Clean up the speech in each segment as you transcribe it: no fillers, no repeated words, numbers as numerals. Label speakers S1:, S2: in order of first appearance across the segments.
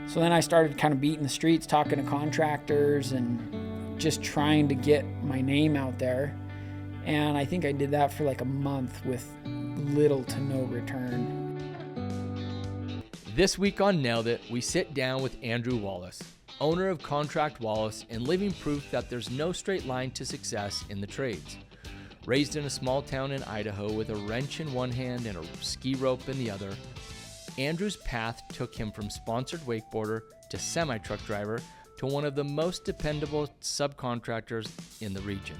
S1: So then I started kind of beating the streets, talking to contractors and just trying to get my name out there. And I think I did that for like a month with little to no return.
S2: This week on Nailed It, we sit down with Andrew Wallace, owner of Contract Wallace and living proof that there's no straight line to success in the trades. Raised in a small town in Idaho with a wrench in one hand and a ski rope in the other, Andrew's path took him from sponsored wakeboarder to semi-truck driver to one of the most dependable subcontractors in the region.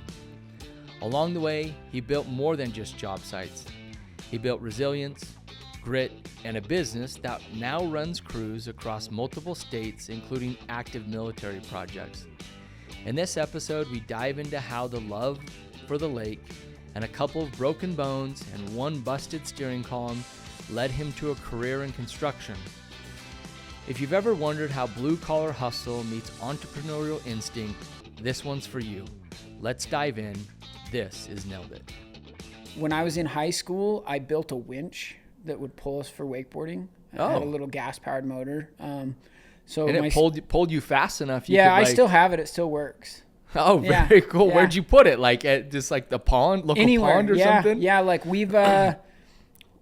S2: Along the way, he built more than just job sites. He built resilience, grit, and a business that now runs crews across multiple states, including active military projects. In this episode, we dive into how the love for the lake and a couple of broken bones and one busted steering column led him to a career in construction. If you've ever wondered how blue-collar hustle meets entrepreneurial instinct, this one's for you. Let's dive in. This is Nailed It.
S1: When I was in high school, I built a winch that would pull us for wakeboarding. It had a little gas-powered motor. And
S2: it pulled you fast enough?
S1: I still have it. It still works.
S2: Oh, very cool. Yeah. Where'd you put it? Like at just like the pond, local
S1: Anywhere.
S2: Pond or something?
S1: Yeah, like we've...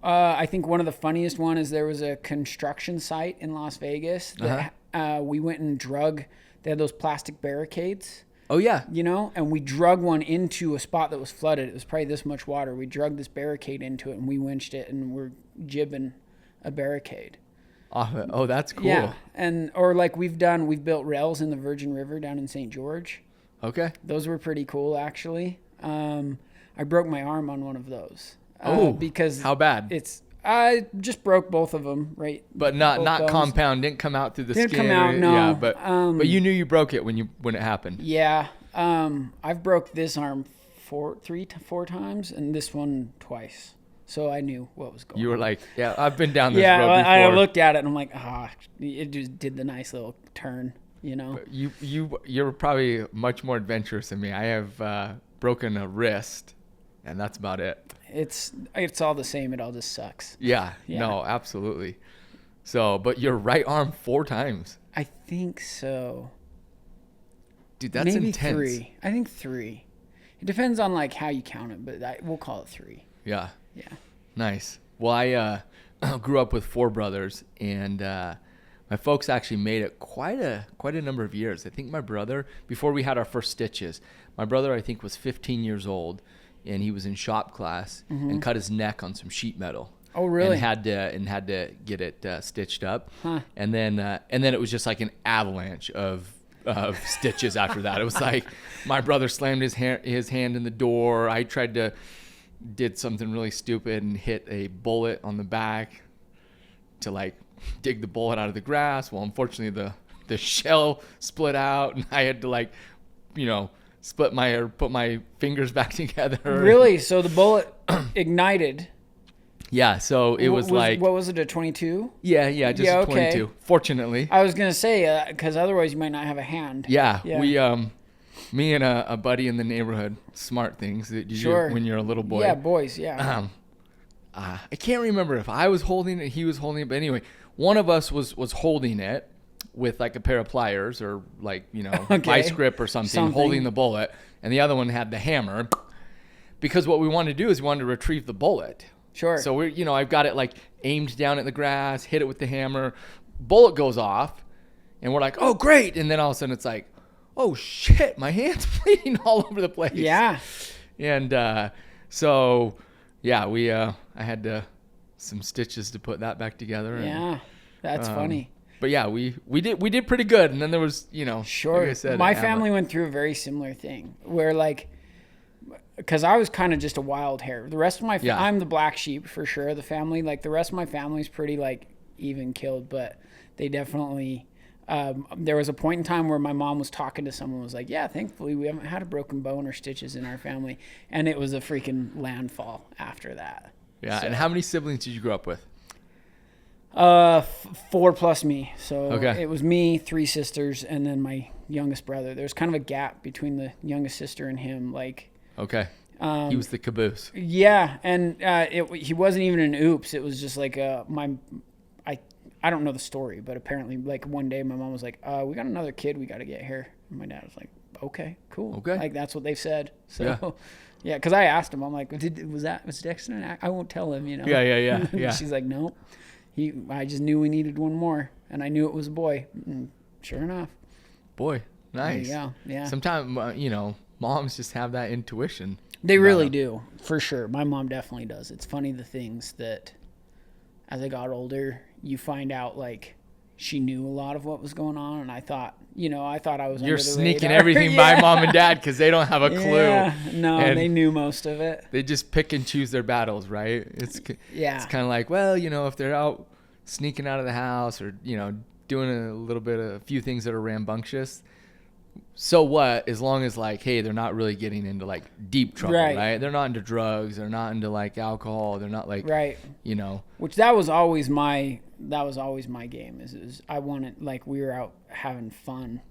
S1: I think one of the funniest one is there was a construction site in Las Vegas that we went and drug. They had those plastic barricades.
S2: Oh, yeah.
S1: You know, and we drug one into a spot that was flooded. It was probably this much water. We drug this barricade into it and we winched it and we're jibbing a barricade.
S2: Oh, that's cool.
S1: Yeah. Or like we've built rails in the Virgin River down in St. George.
S2: Okay.
S1: Those were pretty cool, actually. I broke my arm on one of those. Because
S2: how bad?
S1: I just broke both of them, right?
S2: But not compound. Didn't come out through the skin.
S1: Didn't come out, no.
S2: Yeah, but you knew you broke it when it happened.
S1: Yeah. I've broke this arm 3 to 4 times and this one twice. So I knew what was going on.
S2: You were like, yeah, I've been down this road before.
S1: I looked at it and I'm like, it just did the nice little turn, you know?
S2: But you're probably much more adventurous than me. I have broken a wrist. And that's about it.
S1: It's all the same. It all just sucks.
S2: Yeah. No, absolutely. So, but your right arm 4 times.
S1: I think so.
S2: Dude, that's
S1: maybe
S2: intense.
S1: 3. I think 3. It depends on like how you count it, but we'll call it 3.
S2: Yeah.
S1: Yeah.
S2: Nice. Well, I grew up with 4 brothers, and my folks actually made it quite a number of years. I think my brother, before we had our first stitches, my brother I think was 15 years old. And he was in shop class and cut his neck on some sheet metal.
S1: Oh, really?
S2: And had to get it stitched up.
S1: Huh.
S2: And then it was just like an avalanche of stitches after that. It was like my brother slammed his hand in the door. I did something really stupid and hit a bullet on the back to like dig the bullet out of the grass. Well, unfortunately the shell split out and I had to like, put my fingers back together.
S1: Really? So the bullet ignited?
S2: Yeah. So it was like...
S1: What was it, a 22?
S2: Yeah, just a 22. Fortunately.
S1: I was going to say, because otherwise you might not have a hand.
S2: Yeah. We, me and a buddy in the neighborhood, smart things that you do when you're a little boy.
S1: Yeah, boys, yeah.
S2: I can't remember if I was holding it, he was holding it. But anyway, one of us was holding it with like a pair of pliers or like, vice grip or something, holding the bullet. And the other one had the hammer because what we wanted to do is we wanted to retrieve the bullet.
S1: Sure.
S2: So I've got it like aimed down at the grass, hit it with the hammer, bullet goes off and we're like, oh great. And then all of a sudden it's like, oh shit, my hand's bleeding all over the place.
S1: Yeah.
S2: And, I had some stitches to put that back together.
S1: Yeah. That's funny.
S2: But yeah, we did pretty good. And then there was,
S1: Sure.
S2: Like I said,
S1: my family went through a very similar thing where like, because I was kind of just a wild hair. The rest of my I'm the black sheep for sure. The family, like the rest of my family's pretty like even killed, but they definitely, there was a point in time where my mom was talking to someone, was like, yeah, thankfully we haven't had a broken bone or stitches in our family. And it was a freaking landfall after that.
S2: Yeah. So. And how many siblings did you grow up with?
S1: 4 plus me. So It was me, 3 sisters, and then my youngest brother. There's kind of a gap between the youngest sister and him. Like,
S2: okay. He was the caboose.
S1: Yeah. And, he wasn't even an oops. It was just like, I I don't know the story, but apparently like one day my mom was like, we got another kid we got to get here. And my dad was like, okay, cool.
S2: Okay.
S1: Like that's what they said. So yeah, because I asked him, I'm like, was Dexter an act? I won't tell him, you know.
S2: Yeah.
S1: She's like, no. I just knew we needed one more, and I knew it was a boy. And sure enough.
S2: Boy, nice.
S1: Yeah.
S2: Sometimes, you know, moms just have that intuition.
S1: They really do, for sure. My mom definitely does. It's funny the things that, as I got older, you find out, like, she knew a lot of what was going on, and I thought I was
S2: You're
S1: under the
S2: sneaking
S1: radar.
S2: everything by mom and dad because they don't have a clue.
S1: Yeah, no, and they knew most of it.
S2: They just pick and choose their battles, right? It's kind of like, well, you know, if they're out sneaking out of the house or, you know, doing a few things that are rambunctious, so what, as long as like, hey, they're not really getting into like deep trouble, right? They're not into drugs, they're not into like alcohol, they're not like, you know,
S1: which that was always my game is I wanted, like, we were out having fun.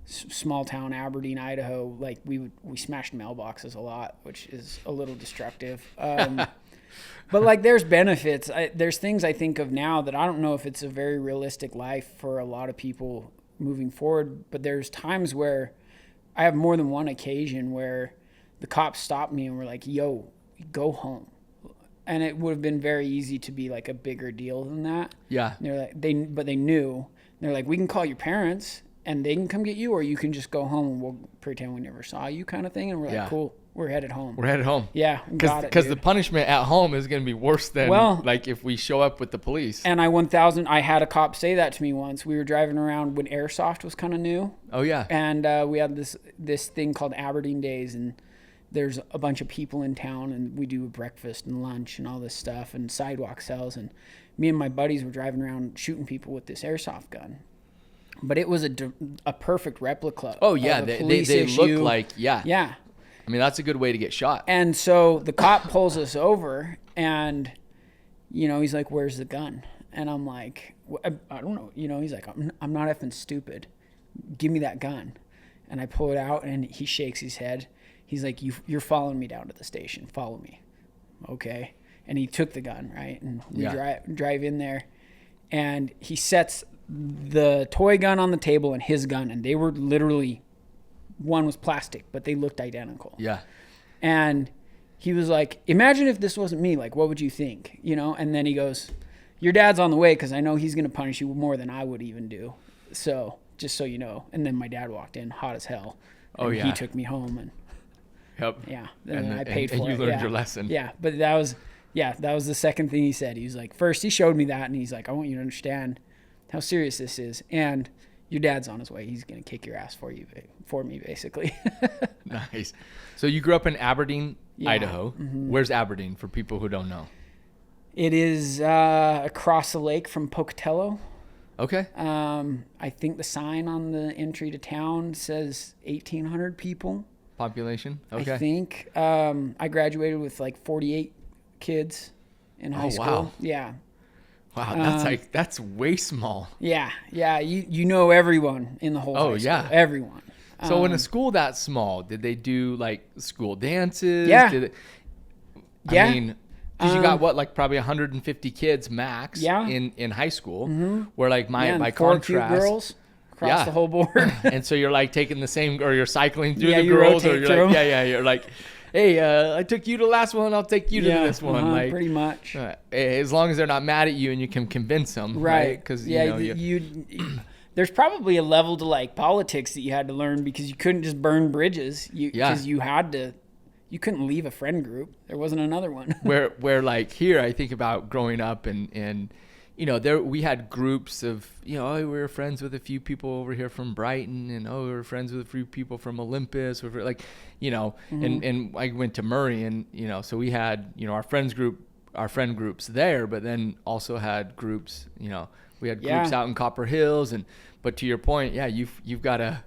S1: Small town Aberdeen, Idaho, like we smashed mailboxes a lot, which is a little destructive. But like there's benefits. There's things I think of now that I don't know if it's a very realistic life for a lot of people moving forward, but there's times where I have more than one occasion where the cops stopped me and were like, yo, go home. And it would have been very easy to be like a bigger deal than that.
S2: Yeah.
S1: And they're like, but they knew. They're like, we can call your parents and they can come get you, or you can just go home and we'll pretend we never saw you, kind of thing. And we're like, cool, we're headed home. Yeah.
S2: Because the punishment at home is going to be worse than like if we show up with the police.
S1: And I had a cop say that to me once. We were driving around when airsoft was kind of new.
S2: Oh yeah.
S1: And we had this thing called Aberdeen Days, and there's a bunch of people in town, and we do a breakfast and lunch and all this stuff and sidewalk sales. And me and my buddies were driving around shooting people with this airsoft gun. But it was a perfect replica.
S2: Oh yeah, they look like yeah. I mean, that's a good way to get shot.
S1: And so the cop pulls us over, and you know, he's like, "Where's the gun?" And I'm like, "I don't know." You know, he's like, "I'm not effing stupid. Give me that gun." And I pull it out, and he shakes his head. He's like, "You're following me down to the station. Follow me." Okay. And he took the gun, right? And we drive in there, and he sets the toy gun on the table and his gun, and they were literally, one was plastic, but they looked identical.
S2: Yeah.
S1: And he was like, imagine if this wasn't me, like, what would you think? You know? And then he goes, your dad's on the way, because I know he's going to punish you more than I would even do. So just so you know. And then my dad walked in hot as hell. And he took me home, and and I paid for it.
S2: And you learned your lesson.
S1: Yeah. But that was the second thing he said. He was like, first he showed me that, and he's like, I want you to understand how serious this is, and your dad's on his way. He's gonna kick your ass for me, basically.
S2: Nice. So you grew up in Aberdeen, Idaho. Mm-hmm. Where's Aberdeen for people who don't know?
S1: It is across the lake from Pocatello.
S2: Okay.
S1: I think the sign on the entry to town says 1,800 people.
S2: Population. Okay.
S1: I think I graduated with like 48 kids in high school.
S2: Wow.
S1: Yeah.
S2: Wow, that's way small.
S1: Yeah. You know everyone in the whole high school. Everyone.
S2: So in a school that small, did they do like school dances?
S1: Yeah.
S2: I mean, because you got like probably 150 kids max in high school, where like by contrast, cute girls
S1: across the whole board.
S2: And so you're like taking the same, or you're cycling through the girls, or you're like, you're like, hey, I took you to the last one, I'll take you to this one. Like
S1: pretty much.
S2: As long as they're not mad at you and you can convince them, right? Because
S1: there's probably a level to like politics that you had to learn, because you couldn't just burn bridges. Because you couldn't leave a friend group. There wasn't another one.
S2: where like here, I think about growing up and you know, we had groups of, you know, we were friends with a few people over here from Brighton, and we were friends with a few people from Olympus, or like, you know, and I went to Murray, and you know, so we had, you know, our friend groups there, but then also had groups, you know, we had groups out in Copper Hills, but to your point, you've got to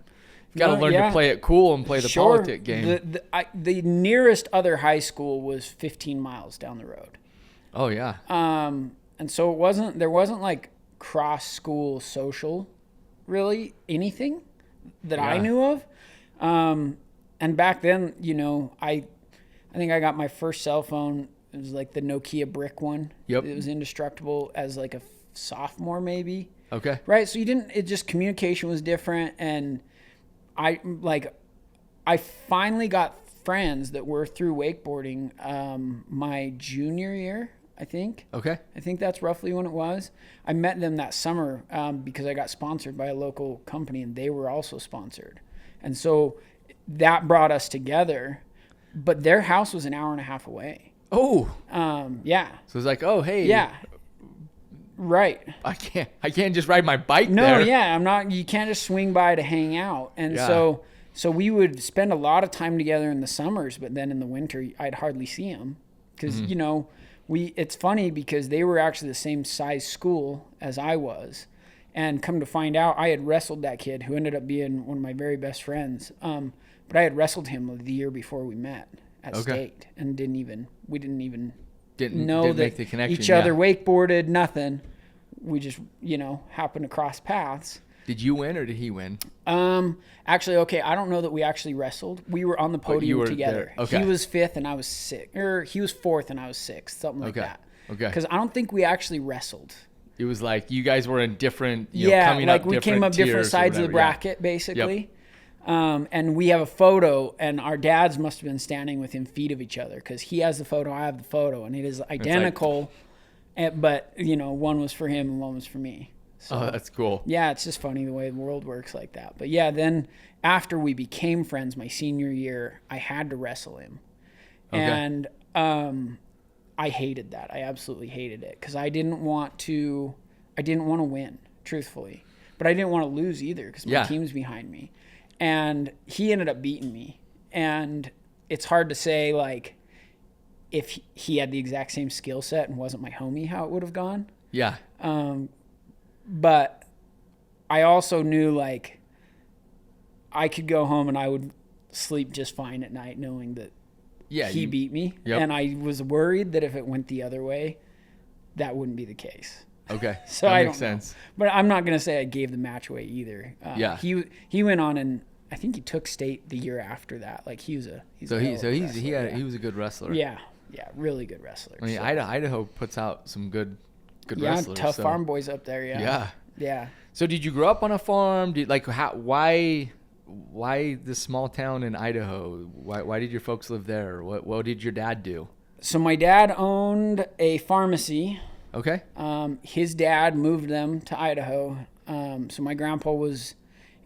S2: learn to play it cool and play the politic game.
S1: The nearest other high school was 15 miles down the road.
S2: Oh yeah.
S1: And so there wasn't like cross school social, really anything that I knew of. And back then, you know, I think I got my first cell phone. It was like the Nokia brick one.
S2: Yep.
S1: It was indestructible as like a sophomore maybe.
S2: Okay.
S1: Right. So communication was different. And I finally got friends that were through wakeboarding my junior year, I think.
S2: Okay.
S1: I think that's roughly when it was. I met them that summer because I got sponsored by a local company, and they were also sponsored. And so that brought us together. But their house was an hour and a half away.
S2: Oh.
S1: Yeah.
S2: So it's like, oh, hey.
S1: Yeah. Right.
S2: I can't just ride my bike
S1: No,
S2: there.
S1: yeah, you can't just swing by to hang out. And so we would spend a lot of time together in the summers, but then in the winter I'd hardly see them because, it's funny because they were actually the same size school as I was. And come to find out, I had wrestled that kid who ended up being one of my very best friends. But I had wrestled him the year before we met at state and didn't know that
S2: make the connection,
S1: each other wakeboarded, nothing. We just, happened to cross paths.
S2: Did you win or did he win?
S1: Actually, okay, I don't know that we actually wrestled. We were on the podium together.
S2: Okay.
S1: He was 5th and I was 6th. Or he was 4th and I was 6th, something like that.
S2: Okay.
S1: Because I don't think we actually wrestled.
S2: It was like you guys were in different,
S1: coming up we came up different sides of the bracket, basically. Yep. And we have a photo, and our dads must have been standing within feet of each other because he has the photo, I have the photo, and it is identical. But, one was for him and one was for me. So,
S2: oh, that's cool.
S1: Yeah, it's just funny the way the world works like that. But yeah, then after we became friends my senior year, I had to wrestle him. Okay. And I hated that. I absolutely hated it because I didn't want to win, truthfully. But I didn't want to lose either because my team's behind me. And he ended up beating me. And it's hard to say, like, if he had the exact same skill set and wasn't my homie, how it would have gone.
S2: Yeah.
S1: But I also knew, like, I could go home and I would sleep just fine at night knowing that he beat me. Yep. And I was worried that if it went the other way, that wouldn't be the case.
S2: Okay.
S1: So
S2: that
S1: I
S2: makes
S1: don't
S2: sense.
S1: know. But I'm not going to say I gave the match away either. He went on and I think he took state the year after that. Like he was a
S2: he was a good wrestler.
S1: Yeah. Yeah, really good wrestler.
S2: I mean, Idaho puts out some good wrestlers.
S1: Tough farm boys up there, Yeah.
S2: So did you grow up on a farm? Why this small town in Idaho? Why did your folks live there? What did your dad do?
S1: So my dad owned a pharmacy.
S2: Okay.
S1: His dad moved them to Idaho. So my grandpa was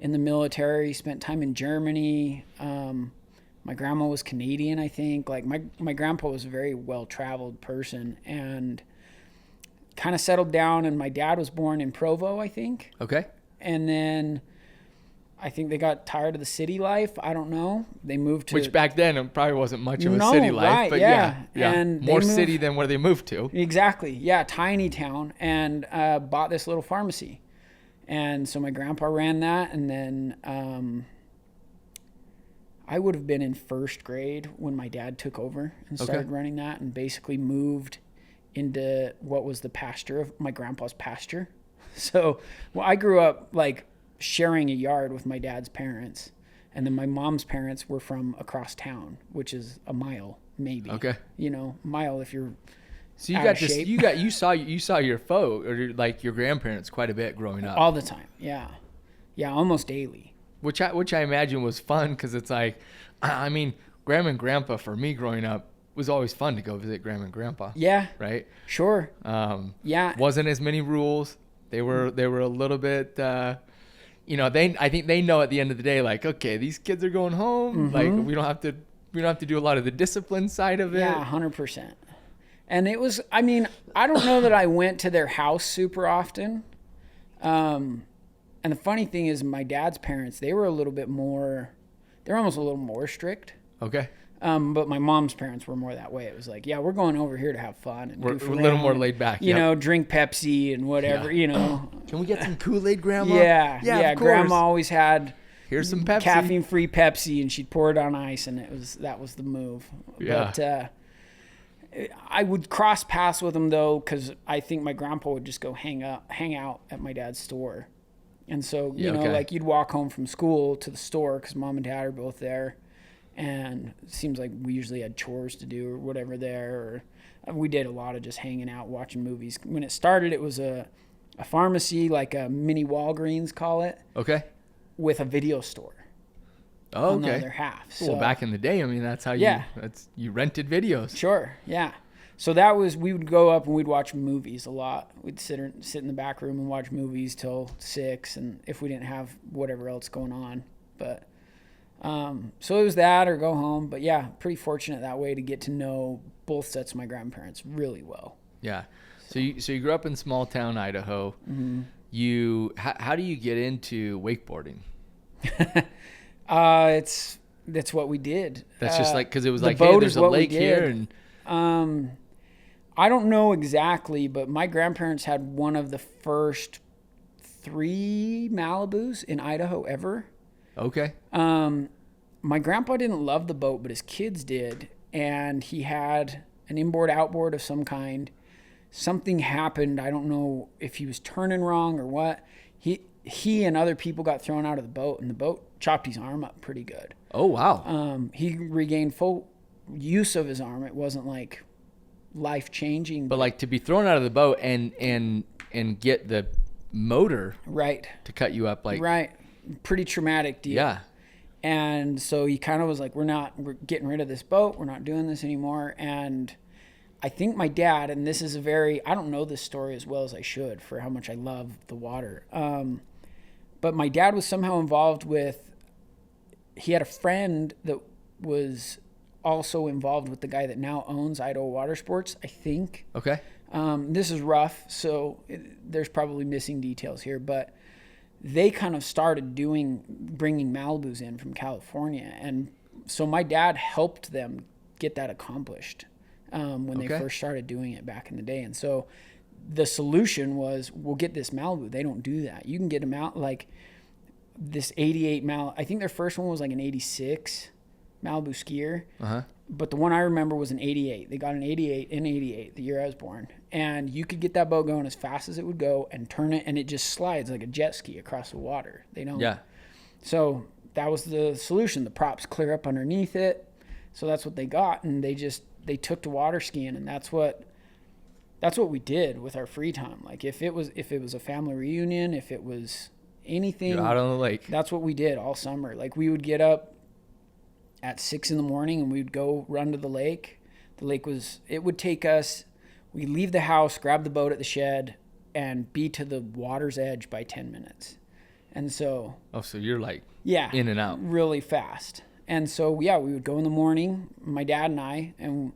S1: in the military, spent time in Germany. My grandma was Canadian, I think. Like my grandpa was a very well-traveled person and kind of settled down. And my dad was born in Provo, I think.
S2: Okay.
S1: And then I think they got tired of the city life. I don't know. They moved to...
S2: Which back then it probably wasn't much of a city life.
S1: Right,
S2: but
S1: yeah.
S2: And more city than where they moved to.
S1: Exactly. Yeah, tiny town. And bought this little pharmacy. And so my grandpa ran that. And then I would have been in first grade when my dad took over and started running that and basically moved into what was the pasture of my grandpa's pasture. So I grew up like sharing a yard with my dad's parents, and then my mom's parents were from across town, which is a mile maybe. Okay. Mile if you're
S2: so you got this shape. you saw your your grandparents quite a bit growing up.
S1: All the time. Yeah, almost daily.
S2: Which I imagine was fun because it's like, I mean, grandma and grandpa for me growing up was always fun to go visit grandma and grandpa.
S1: Yeah.
S2: Right.
S1: Sure.
S2: Wasn't as many rules. They were a little bit. I think they know at the end of the day, like, okay, these kids are going home. Mm-hmm. Like we don't have to do a lot of the discipline side of it.
S1: Yeah, 100%. And it was, I mean, I don't know that I went to their house super often. And the funny thing is my dad's parents, they were almost a little more strict.
S2: Okay.
S1: But my mom's parents were more that way. It was like, yeah, we're going over here to have fun. And
S2: we're a little more laid back.
S1: Drink Pepsi and whatever,
S2: Can we get some Kool-Aid, Grandma?
S1: Yeah,
S2: of course.
S1: Grandma always had
S2: here's some Pepsi.
S1: Caffeine-free Pepsi, and she'd pour it on ice, and that was the move.
S2: Yeah.
S1: But I would cross paths with them, though, because I think my grandpa would just go hang out at my dad's store. And so, like you'd walk home from school to the store because mom and dad are both there. And it seems like we usually had chores to do or whatever there. Or we did a lot of just hanging out, watching movies. When it started, it was a a pharmacy, like a mini Walgreens, call it.
S2: Okay.
S1: With a video store.
S2: Oh,
S1: on the
S2: okay.
S1: other half.
S2: So, well, back in the day, I mean, that's how you rented videos.
S1: Sure, yeah. So we would go up and we'd watch movies a lot. We'd sit in the back room and watch movies till 6, and if we didn't have whatever else going on. But so it was that or go home. But yeah, pretty fortunate that way to get to know both sets of my grandparents really well.
S2: Yeah. So you grew up in small town Idaho. Mm-hmm. How do you get into wakeboarding?
S1: That's what we did.
S2: That's just like, because it was like, hey, there's a lake here, and
S1: I don't know exactly, but my grandparents had one of the first 3 Malibus in Idaho ever.
S2: Okay.
S1: My grandpa didn't love the boat, but his kids did, and he had an inboard outboard of some kind. Something happened. I don't know if he was turning wrong or what. He and other people got thrown out of the boat, and the boat chopped his arm up pretty good.
S2: Oh, wow.
S1: He regained full use of his arm. It wasn't like life-changing.
S2: But like to be thrown out of the boat and get the motor
S1: right
S2: to cut you up, like
S1: right, pretty traumatic deal.
S2: Yeah.
S1: And so he kind of was like, we're getting rid of this boat. We're not doing this anymore. And I think my dad, and this is I don't know this story as well as I should for how much I love the water. But my dad was somehow involved he had a friend that was also involved with the guy that now owns Idaho Water Sports, I think.
S2: Okay.
S1: This is rough, so there's probably missing details here, but they kind of started bringing Malibus in from California. And so my dad helped them get that accomplished when they first started doing it back in the day. And so the solution was, we'll get this Malibu. They don't do that. You can get them out like this 88 Malibu. I think their first one was like an 86 Malibu skier. Uh-huh. But the one I remember was an 88. They got an 88 in 88, the year I was born. And you could get that boat going as fast as it would go and turn it, and it just slides like a jet ski across the water. They don't. Yeah. So that was the solution. The props clear up underneath it. So that's what they got, and they took to water skiing, and that's what we did with our free time. Like if it was a family reunion, if it was anything,
S2: you're out on the lake.
S1: That's what we did all summer. Like we would get up at 6 a.m. and we'd go run to the lake. The lake would take us, we'd leave the house, grab the boat at the shed, and be to the water's edge by 10 minutes. And so...
S2: Oh, so you're like
S1: in
S2: and out.
S1: Really fast. And so, yeah, we would go in the morning, my dad and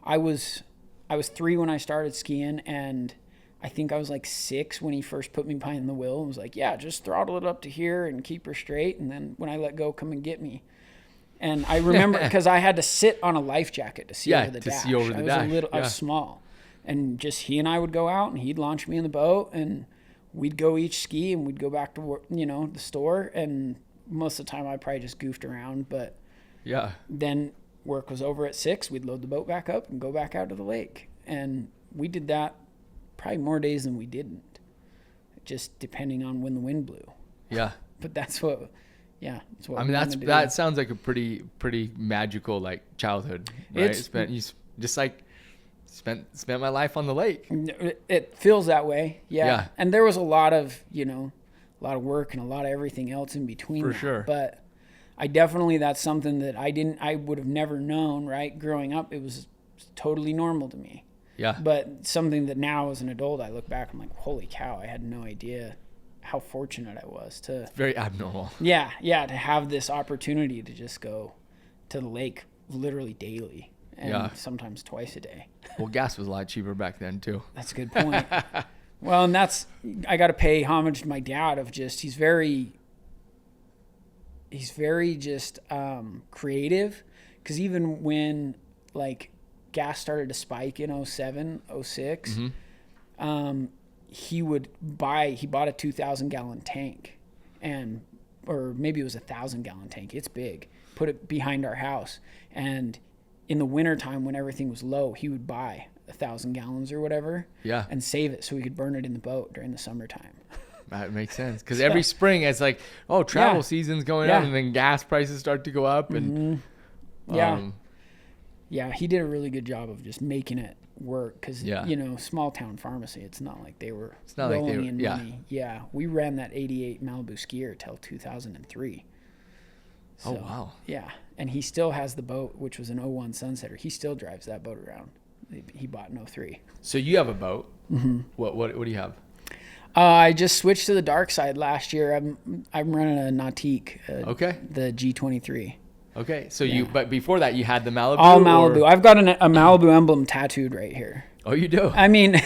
S1: I was 3 when I started skiing, and I think I was like 6 when he first put me behind the wheel and was like, yeah, just throttle it up to here and keep her straight, and then when I let go, come and get me. And I remember because I had to sit on a life jacket to see over the dash.
S2: See over the dash.
S1: I was small. And just he and I would go out, and he'd launch me in the boat, and we'd go each ski, and we'd go back to work, the store. And most of the time I probably just goofed around. But then work was over at 6. We'd load the boat back up and go back out to the lake. And we did that probably more days than we didn't, just depending on when the wind blew. Yeah. But that's what... Yeah, that's what
S2: I mean. That sounds like a pretty magical like childhood. Right? Spent my life on the lake.
S1: It feels that way. Yeah. And there was a lot of work and a lot of everything else in between. For sure. But I definitely, that's something that I would have never known. Right, growing up, it was totally normal to me. Yeah. But something that now as an adult, I look back, I'm like, holy cow, I had no idea how fortunate I was to...
S2: Very abnormal.
S1: Yeah, to have this opportunity to just go to the lake literally daily and sometimes twice a day.
S2: Well, gas was a lot cheaper back then too.
S1: That's a good point. Well, and I got to pay homage to my dad of just, he's very just creative, because even when like gas started to spike in 07, 06, he bought a 2,000 gallon tank, or maybe it was 1,000 gallon tank. It's big. Put it behind our house. And in the wintertime when everything was low, he would buy 1,000 gallons or whatever and save it so we could burn it in the boat during the summertime.
S2: That makes sense. Because every spring it's like, travel season's going up, and then gas prices start to go up. And
S1: he did a really good job of just making it work because, small town pharmacy, it's not like they were rolling in money. Yeah. We ran that 88 Malibu skier till 2003. So,
S2: oh, wow.
S1: Yeah. And he still has the boat, which was an 01 Sunsetter. He still drives that boat around. He bought an 03.
S2: So you have a boat.
S1: Mm-hmm.
S2: What do you have?
S1: I just switched to the dark side last year. I'm running a Nautique. The G23.
S2: Okay. So but before that you had the Malibu?
S1: All Malibu. I've got a Malibu emblem tattooed right here.
S2: Oh, you do?
S1: I mean,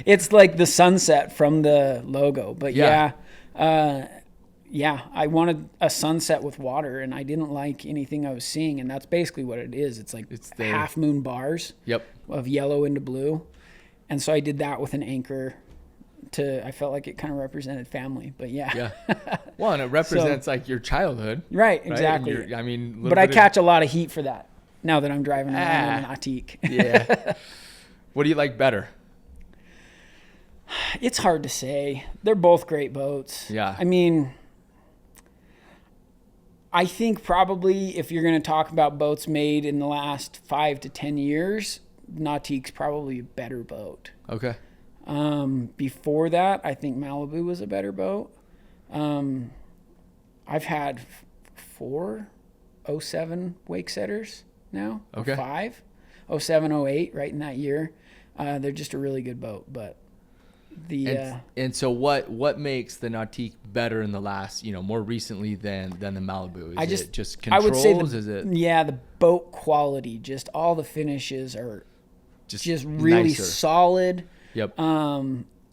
S1: it's like the sunset from the logo, but I wanted a sunset with water, and I didn't like anything I was seeing, and that's basically what it is. It's like half moon bars of yellow into blue, and so I did that with an anchor. I felt like it kind of represented family, but yeah. Well,
S2: and it represents like your childhood,
S1: right? Exactly.
S2: Right?
S1: But I catch a lot of heat for that now that I'm driving around in an Nautique.
S2: Yeah. What do you like better?
S1: It's hard to say. They're both great boats.
S2: Yeah.
S1: I mean, I think probably if you're going to talk about boats made in the last 5 to 10 years, Nautique's probably a better boat.
S2: Okay.
S1: Before that, I think Malibu was a better boat. I've had 4 07 wake setters now.
S2: Okay.
S1: 5. 07, 08, right in that year. They're just a really good boat, but
S2: and so what makes the Nautique better in the last, more recently than the Malibu? Is it just controls?
S1: I would say the boat quality, just all the finishes are just really nicer. Solid.
S2: Yep.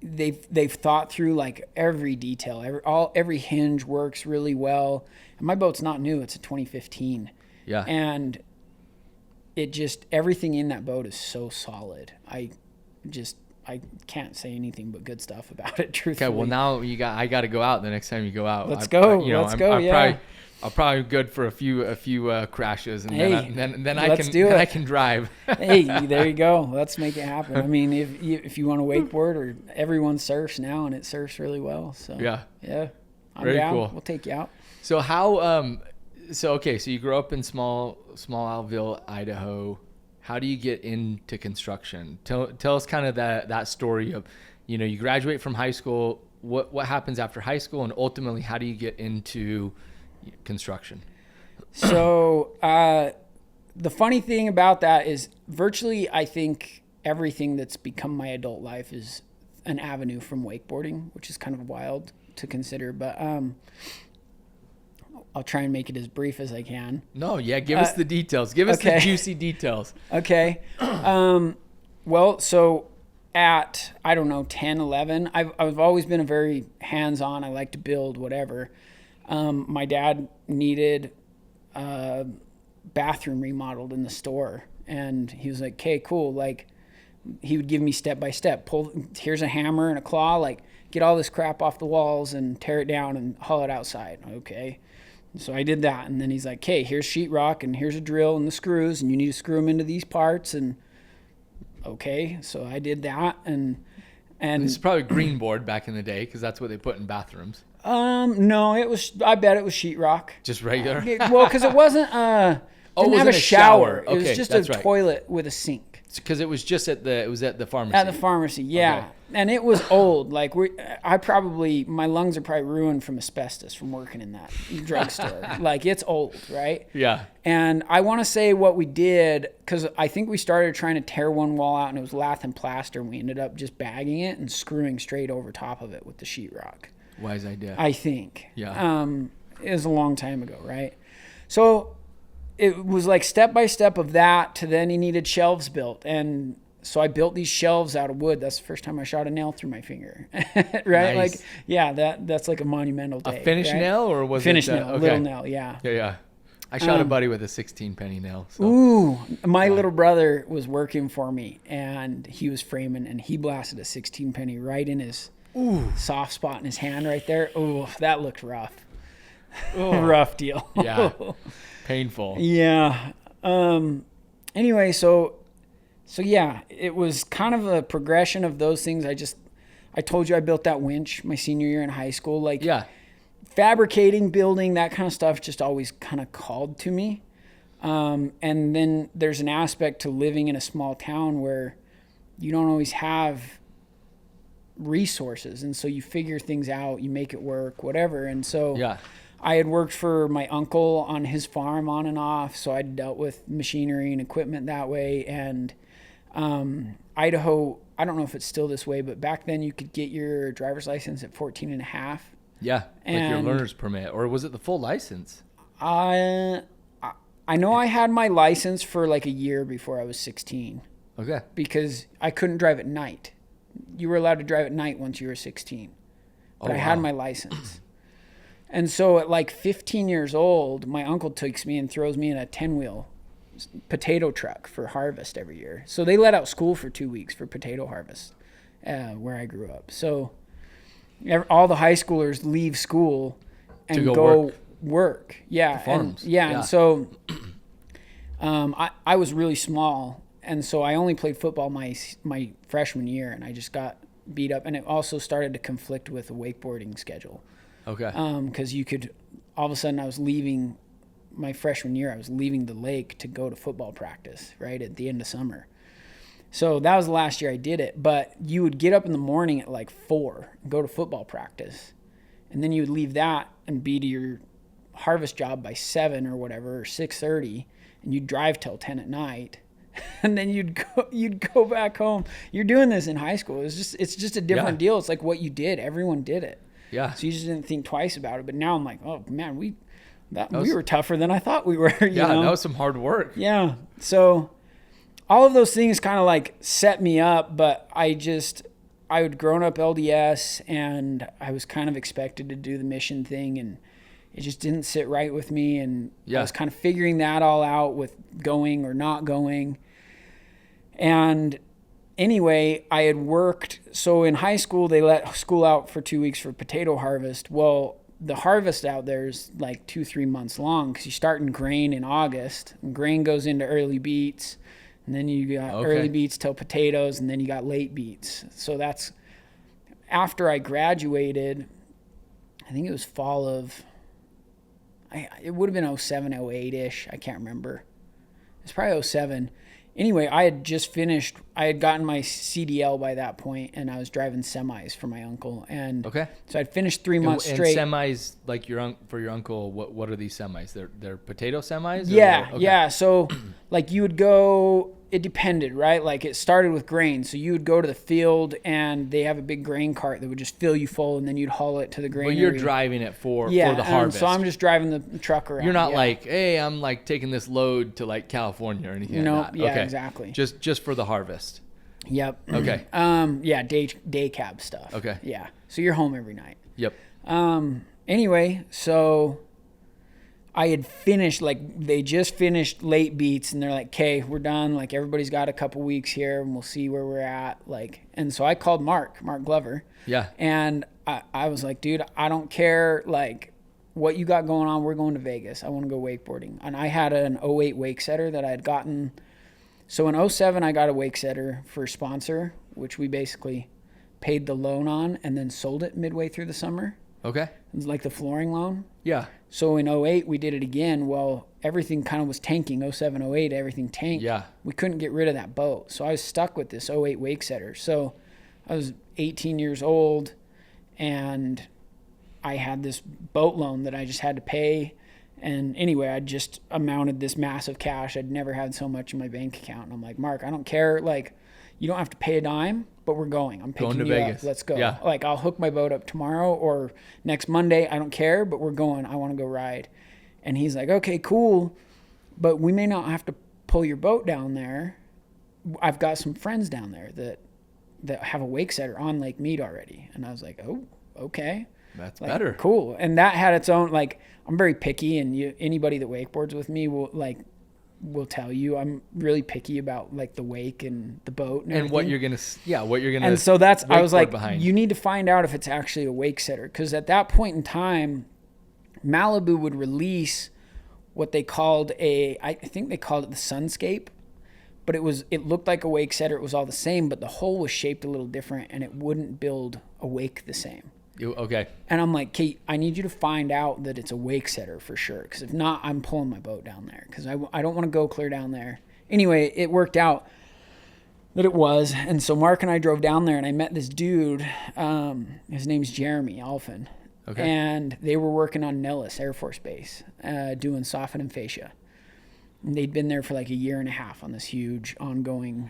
S1: They've thought through like every detail. Every hinge works really well. And my boat's not new; it's a 2015.
S2: Yeah.
S1: And everything in that boat is so solid. I can't say anything but good stuff about it, truthfully.
S2: Okay, well now I got to go out the next time you go out.
S1: Let's go.
S2: I'm probably good for a few crashes, and then I can drive.
S1: Hey, there you go. Let's make it happen. I mean, if you want to wakeboard, or everyone surfs now, and it surfs really well. So yeah, I'm
S2: very
S1: down.
S2: Cool.
S1: We'll take you out.
S2: So how so you grew up in small Alville, Idaho. How do you get into construction? Tell us kind of that story of, you graduate from high school. What happens after high school, and ultimately how do you get into construction?
S1: So the funny thing about that is virtually I think everything that's become my adult life is an avenue from wakeboarding, which is kind of wild to consider. But I'll try and make it as brief as I can.
S2: No, give us the details. Give us the juicy details.
S1: Okay. Well, so at, 10, 11, I've always been a very hands-on. I like to build whatever. My dad needed a bathroom remodeled in the store. And he was like, okay, cool. Like, he would give me step by step. Here's a hammer and a claw. Like, get all this crap off the walls and tear it down and haul it outside. Okay. So I did that, and then he's like, "Okay, here's sheetrock, and here's a drill and the screws, and you need to screw them into these parts." And okay, so I did that, and
S2: this is probably green board back in the day because that's what they put in bathrooms.
S1: No, it was. I bet it was sheetrock.
S2: Just regular.
S1: Well, because it wasn't. Didn't have a shower. It was just a toilet with a sink.
S2: Because it was just at the pharmacy.
S1: At the pharmacy, yeah. Okay. And it was old. Like my lungs are probably ruined from asbestos from working in that drugstore. Like, it's old, right?
S2: Yeah.
S1: And I want to say what we did, because I think we started trying to tear one wall out, and it was lath and plaster, and we ended up just bagging it and screwing straight over top of it with the sheetrock.
S2: Wise idea.
S1: I think.
S2: Yeah.
S1: It was a long time ago, right? So it was like step by step of that to then he needed shelves built. And so I built these shelves out of wood. That's the first time I shot a nail through my finger. Right?
S2: Nice.
S1: Like, yeah, that's like a monumental day.
S2: A finished nail, or was
S1: finished
S2: it?
S1: Finished nail,
S2: okay.
S1: Little nail, yeah.
S2: Yeah. I shot a buddy with a 16-penny nail. So.
S1: Ooh, my little brother was working for me, and he was framing, and he blasted a 16-penny right in his soft spot in his hand right there. Ooh, that looked rough. Rough deal.
S2: Yeah. Painful.
S1: Yeah. Anyway, so yeah, it was kind of a progression of those things. I told you I built that winch my senior year in high school. Like,
S2: yeah,
S1: fabricating, building, that kind of stuff just always kind of called to me. And then there's an aspect to living in a small town where you don't always have resources. And so you figure things out, you make it work, whatever. And so I had worked for my uncle on his farm on and off. So I dealt with machinery and equipment that way. And Idaho, I don't know if it's still this way, but back then you could get your driver's license at 14 and a half.
S2: Yeah, like your learner's permit. Or was it the full license?
S1: I know I had my license for like a year before I was 16.
S2: Okay.
S1: Because I couldn't drive at night. You were allowed to drive at night once you were 16. But I had my license. And so at like 15 years old, my uncle takes me and throws me in a 10-wheel potato truck for harvest every year. So they let out school for 2 weeks for potato harvest where I grew up. So all the high schoolers leave school and go work. Yeah.
S2: Farms.
S1: And so I was really small. And so I only played football my freshman year, and I just got beat up. And it also started to conflict with the wakeboarding schedule.
S2: Okay.
S1: Because you could, all of a sudden I was leaving my freshman year, I was leaving the lake to go to football practice, right, at the end of summer. So that was the last year I did it. But you would get up in the morning at like 4 and go to football practice. And then you would leave that and be to your harvest job by 7 or whatever, or 6:30, and you'd drive till 10 at night. And then you'd go back home. You're doing this in high school. It's just a different deal. It's like what you did. Everyone did it.
S2: Yeah.
S1: So you just didn't think twice about it. But now I'm like, oh man, we were tougher than I thought we were. You know?
S2: That was some hard work.
S1: Yeah. So all of those things kind of like set me up. But I had grown up LDS, and I was kind of expected to do the mission thing, and it just didn't sit right with me. And I was kind of figuring that all out with going or not going. And anyway, I had worked. So in high school, they let school out for 2 weeks for potato harvest. Well, the harvest out there is like 2-3 months long, because you start in grain in August, and grain goes into early beets, and then you got early beets till potatoes, and then you got late beets. So that's after I graduated. I think it was fall of, it would have been 07, 08-ish. I can't remember. It's probably 07. Anyway, I had gotten my CDL by that point, and I was driving semis for my uncle. And so I'd finished 3 months straight.
S2: And semis, like for your uncle, what are these semis? They're potato semis?
S1: Yeah. So like you would go, it depended, right? Like it started with grain. So you would go to the field, and they have a big grain cart that would just fill you full, and then you'd haul it to the grain.
S2: But you're driving it for the harvest.
S1: So I'm just driving the truck around.
S2: You're not like, hey, I'm like taking this load to like California or anything like that.
S1: Yeah, exactly.
S2: Just for the harvest.
S1: Yep.
S2: Okay.
S1: Day cab stuff.
S2: Okay.
S1: Yeah. So you're home every night.
S2: Yep.
S1: Anyway, so I had finished, like they just finished late beets, and they're like, okay, we're done. Like everybody's got a couple weeks here, and we'll see where we're at. Like, and so I called Mark Glover.
S2: Yeah. And
S1: I was like, dude, I don't care like what you got going on. We're going to Vegas. I want to go wakeboarding. And I had an 08 wake setter that I had gotten. So in 07, I got a wake setter for a sponsor, which we basically paid the loan on and then sold it midway through the summer.
S2: Okay.
S1: It was like the flooring loan.
S2: Yeah.
S1: So in 08, we did it again. Well, everything kind of was tanking. 07, 08, everything tanked.
S2: Yeah.
S1: We couldn't get rid of that boat. So I was stuck with this 08 wake setter. So I was 18 years old, and I had this boat loan that I just had to pay. And anyway, I just amounted this massive cash. I'd never had so much in my bank account. And I'm like, Mark, I don't care. Like, you don't have to pay a dime, but we're going. I'm picking you
S2: Vegas.
S1: up. Let's go.
S2: Yeah.
S1: Like, I'll hook my boat up tomorrow or next Monday. I don't care, but we're going. I want to go ride. And he's like, okay, cool. But we may not have to pull your boat down there. I've got some friends down there that have a wake setter on Lake Mead already. And I was like, oh, okay.
S2: That's
S1: like,
S2: better.
S1: Cool. And that had its own, like, I'm very picky, and anybody that wakeboards with me will tell you I'm really picky about like the wake and the boat and
S2: what you're gonna
S1: and so that's I was like
S2: behind.
S1: You need to find out if it's actually a wake setter, because at that point in time Malibu would release what they called I think they called it the Sunscape, but it looked like a wake setter. It was all the same, but the hole was shaped a little different, and it wouldn't build a wake the same.
S2: Okay.
S1: And I'm like, Kate, I need you to find out that it's a wake setter for sure. Because if not, I'm pulling my boat down there. Because I don't want to go clear down there. Anyway, it worked out. that it was. And so Mark and I drove down there, and I met this dude. His name's Jeremy Alphin.
S2: Okay.
S1: And they were working on Nellis Air Force Base, doing soffit and fascia. And they'd been there for like a year and a half on this huge ongoing...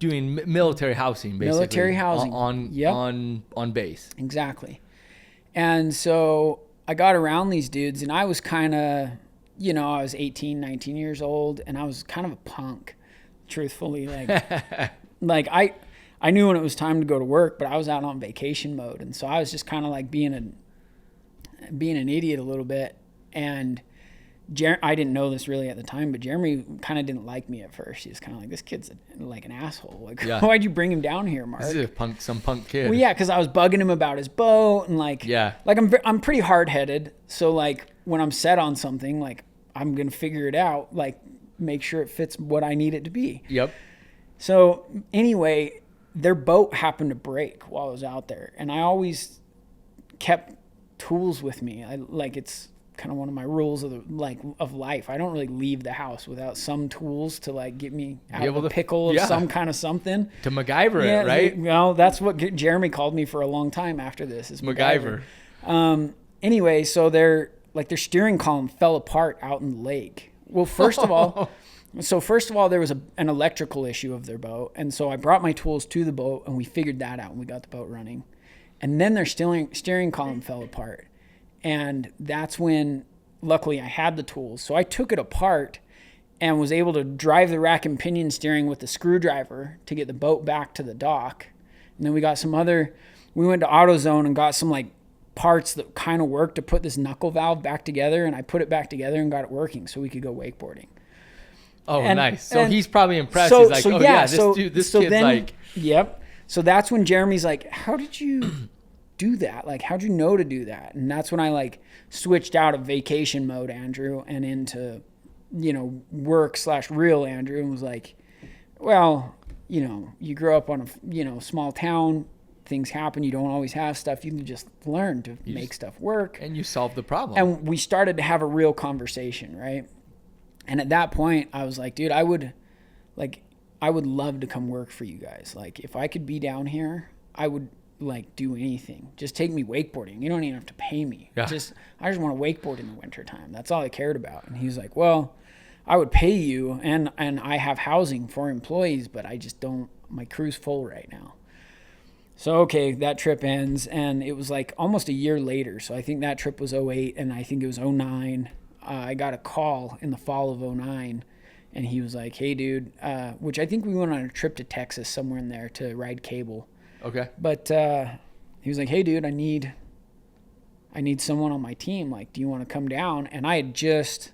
S2: doing military housing, basically.
S1: Military housing.
S2: On base.
S1: Exactly. And so I got around these dudes, and I was kind of, you know, I was 18, 19 years old, and I was kind of a punk, truthfully. Like, I knew when it was time to go to work, but I was out on vacation mode. And so I was just kind of like being an idiot a little bit. And I didn't know this really at the time, but Jeremy kind of didn't like me at first. He was kind of like, this kid's like an asshole. Like, why'd you bring him down here, Mark?
S2: This is some punk kid.
S1: Well, yeah, because I was bugging him about his boat, and like I'm pretty hard-headed. So like when I'm set on something, like I'm going to figure it out, like make sure it fits what I need it to be.
S2: Yep.
S1: So anyway, their boat happened to break while I was out there, and I always kept tools with me. It's kind of one of my rules of life. I don't really leave the house without some tools to like get me out of a pickle of some kind of something.
S2: To MacGyver it, right?
S1: Well, that's what Jeremy called me for a long time after this, is MacGyver. Anyway, so their steering column fell apart out in the lake. Well, first of all, there was an electrical issue of their boat. And so I brought my tools to the boat, and we figured that out, and we got the boat running. And then their steering column fell apart. And that's when, luckily, I had the tools. So I took it apart and was able to drive the rack and pinion steering with the screwdriver to get the boat back to the dock. And then we went to AutoZone and got some like parts that kind of worked to put this knuckle valve back together. And I put it back together and got it working so we could go wakeboarding.
S2: Oh, nice. So he's probably impressed. He's like, this kid's like...
S1: Yep. So that's when Jeremy's like, how did you... do that? Like, how'd you know to do that? And that's when I like switched out of vacation mode, Andrew, and into, you know, work/real Andrew, and was like, well, you know, you grow up on a, small town, things happen. You don't always have stuff. You can just learn to make stuff work.
S2: And you solve the problem.
S1: And we started to have a real conversation, right? And at that point I was like, dude, I would love to come work for you guys. Like, if I could be down here, I would like do anything. Just take me wakeboarding. You don't even have to pay me.
S2: Yeah.
S1: I just want to wakeboard in the wintertime. That's all I cared about. And he was like, well, I would pay you, and I have housing for employees, but I just don't, my crew's full right now. So, okay, that trip ends, and it was like almost a year later. So I think that trip was 2008, and I think it was 2009. I got a call in the fall of 2009, and he was like, hey, dude, which I think we went on a trip to Texas somewhere in there to ride cable.
S2: Okay.
S1: But he was like, hey, dude, I need someone on my team. Like, do you want to come down? And I had just,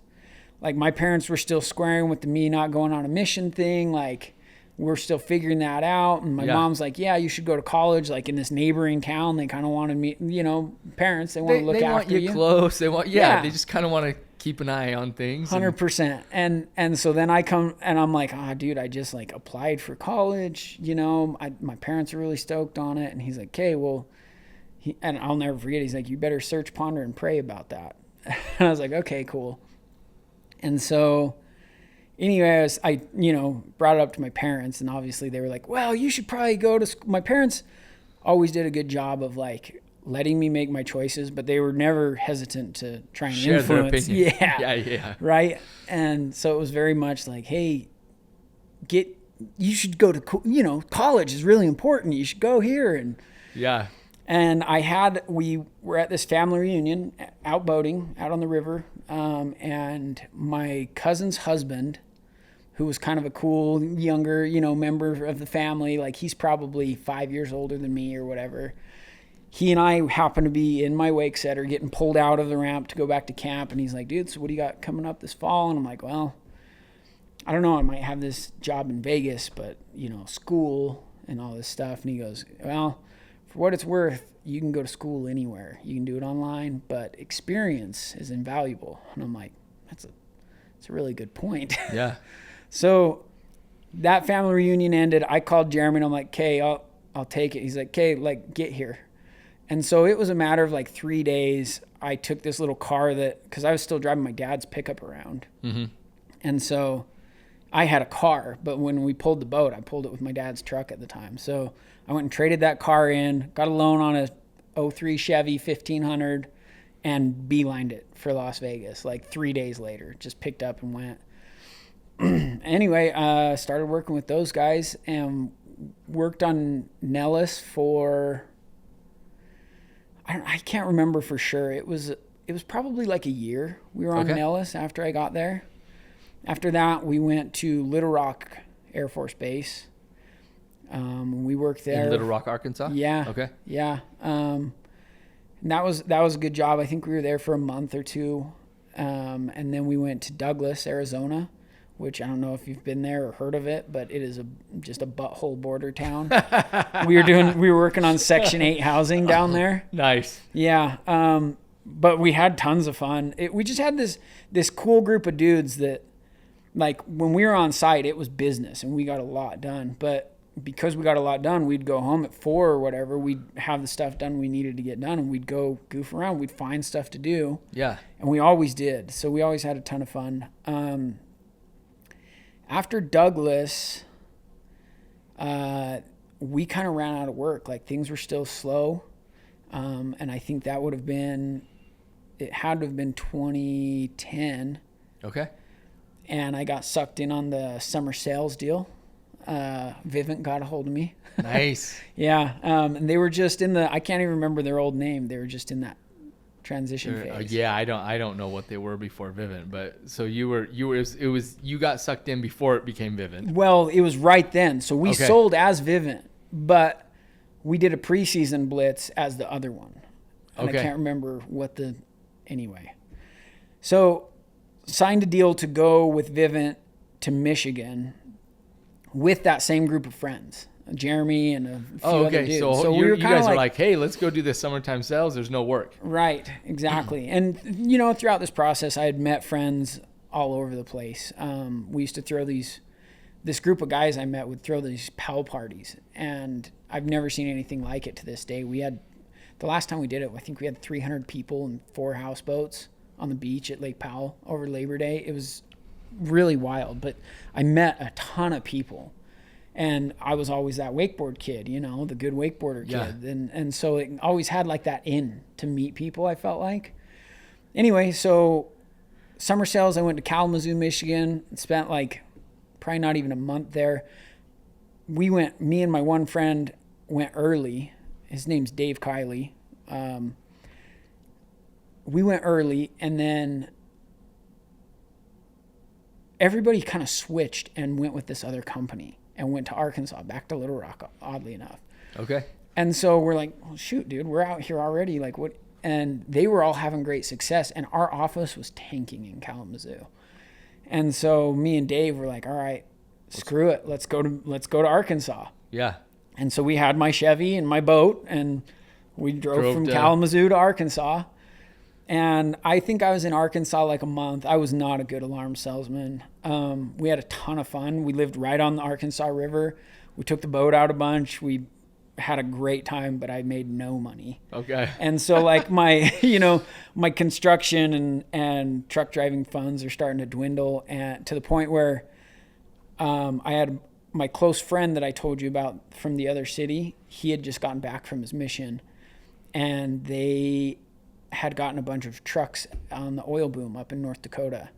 S1: like, my parents were still squaring with the me not going on a mission thing. Like, we're still figuring that out. And my mom's like, yeah, you should go to college, like, in this neighboring town. They kind of wanted me, parents, they want to look after you.
S2: They want you close. They just kind of want to keep an eye on things.
S1: 100%. And so then I come and I'm like, dude, I just like applied for college, my parents are really stoked on it. And he's like, okay, well, and I'll never forget, he's like, you better search, ponder, and pray about that. And I was like, okay, cool. And so anyways, I, brought it up to my parents, and obviously they were like, well, you should probably go to school. My parents always did a good job of like letting me make my choices, but they were never hesitant to try and
S2: share
S1: influence.
S2: Their opinion. Yeah.
S1: Right. And so it was very much like, hey, you should go to, college is really important. You should go here. And
S2: yeah.
S1: And we were at this family reunion out boating out on the river. And my cousin's husband, who was kind of a cool, younger, member of the family, like he's probably 5 years older than me or whatever. He and I happened to be in my wake setter getting pulled out of the ramp to go back to camp. And he's like, dude, so what do you got coming up this fall? And I'm like, well, I don't know. I might have this job in Vegas, but, school and all this stuff. And he goes, well, for what it's worth, you can go to school anywhere. You can do it online, but experience is invaluable. And I'm like, that's a really good point.
S2: Yeah.
S1: So that family reunion ended. I called Jeremy and I'm like, okay, I'll take it. He's like, okay, like get here. And so it was a matter of like 3 days. I took this little car because I was still driving my dad's pickup around. Mm-hmm. And so I had a car, but when we pulled the boat, I pulled it with my dad's truck at the time. So I went and traded that car in, got a loan on a 03 Chevy 1500, and beelined it for Las Vegas like 3 days later. Just picked up and went. Anyway, started working with those guys and worked on Nellis for, I can't remember for sure. It was probably like a year we were on Nellis after I got there. After that, we went to Little Rock Air Force Base. We worked there.
S2: In Little Rock, Arkansas?
S1: Yeah.
S2: Okay.
S1: Yeah. And that was a good job. I think we were there for a month or two. And then we went to Douglas, Arizona, which I don't know if you've been there or heard of it, but it is just a butthole border town. we were working on Section 8 housing down there.
S2: Nice.
S1: Yeah. But we had tons of fun. We just had this cool group of dudes that, like, when we were on site, it was business and we got a lot done. But because we got a lot done, we'd go home at 4 or whatever. We'd have the stuff done we needed to get done, and we'd go goof around. We'd find stuff to do. Yeah. And we always did. So we always had a ton of fun. After Douglas, we kind of ran out of work. Like, things were still slow. And I think that it had to have been 2010. Okay. And I got sucked in on the summer sales deal. Vivint got a hold of me.
S2: Nice.
S1: Yeah. And they were just I can't even remember their old name. They were just in that transition phase.
S2: Yeah, I don't know what they were before Vivint, but so you got sucked in before it became Vivint.
S1: Well, it was right then. So we sold as Vivint, but we did a preseason blitz as the other one. And I can't remember anyway. So signed a deal to go with Vivint to Michigan with that same group of friends, Jeremy and a few other dudes.
S2: So we were you guys are like, hey, let's go do this summertime sales. There's no work.
S1: Right, exactly. And, throughout this process, I had met friends all over the place. We used to throw this group of guys I met would throw these PAL parties, and I've never seen anything like it to this day. The last time we did it, I think we had 300 people and 4 houseboats on the beach at Lake Powell over Labor Day. It was really wild, but I met a ton of people, and I was always that wakeboard kid, the good wakeboarder kid. And so it always had like that in to meet people, I felt like. Anyway, so summer sales, I went to Kalamazoo, Michigan, and spent like probably not even a month there. Me and my one friend went early. His name's Dave Kiley. We went early, and then everybody kind of switched and went with this other company and went to Arkansas, back to Little Rock, oddly enough. Okay. And so we're like, well, shoot, dude, we're out here already. Like, what? And they were all having great success, and our office was tanking in Kalamazoo. And so me and Dave were like, all right, screw it. Let's go to Arkansas. Yeah. And so we had my Chevy and my boat, and we drove from Kalamazoo to Arkansas. And I think I was in Arkansas like a month. I was not a good alarm salesman. We had a ton of fun. We lived right on the Arkansas River. We took the boat out a bunch. We had a great time, but I made no money. Okay. And so like my construction and truck driving funds are starting to dwindle, and to the point where I had my close friend that I told you about from the other city. He had just gotten back from his mission, and they had gotten a bunch of trucks on the oil boom up in North Dakota.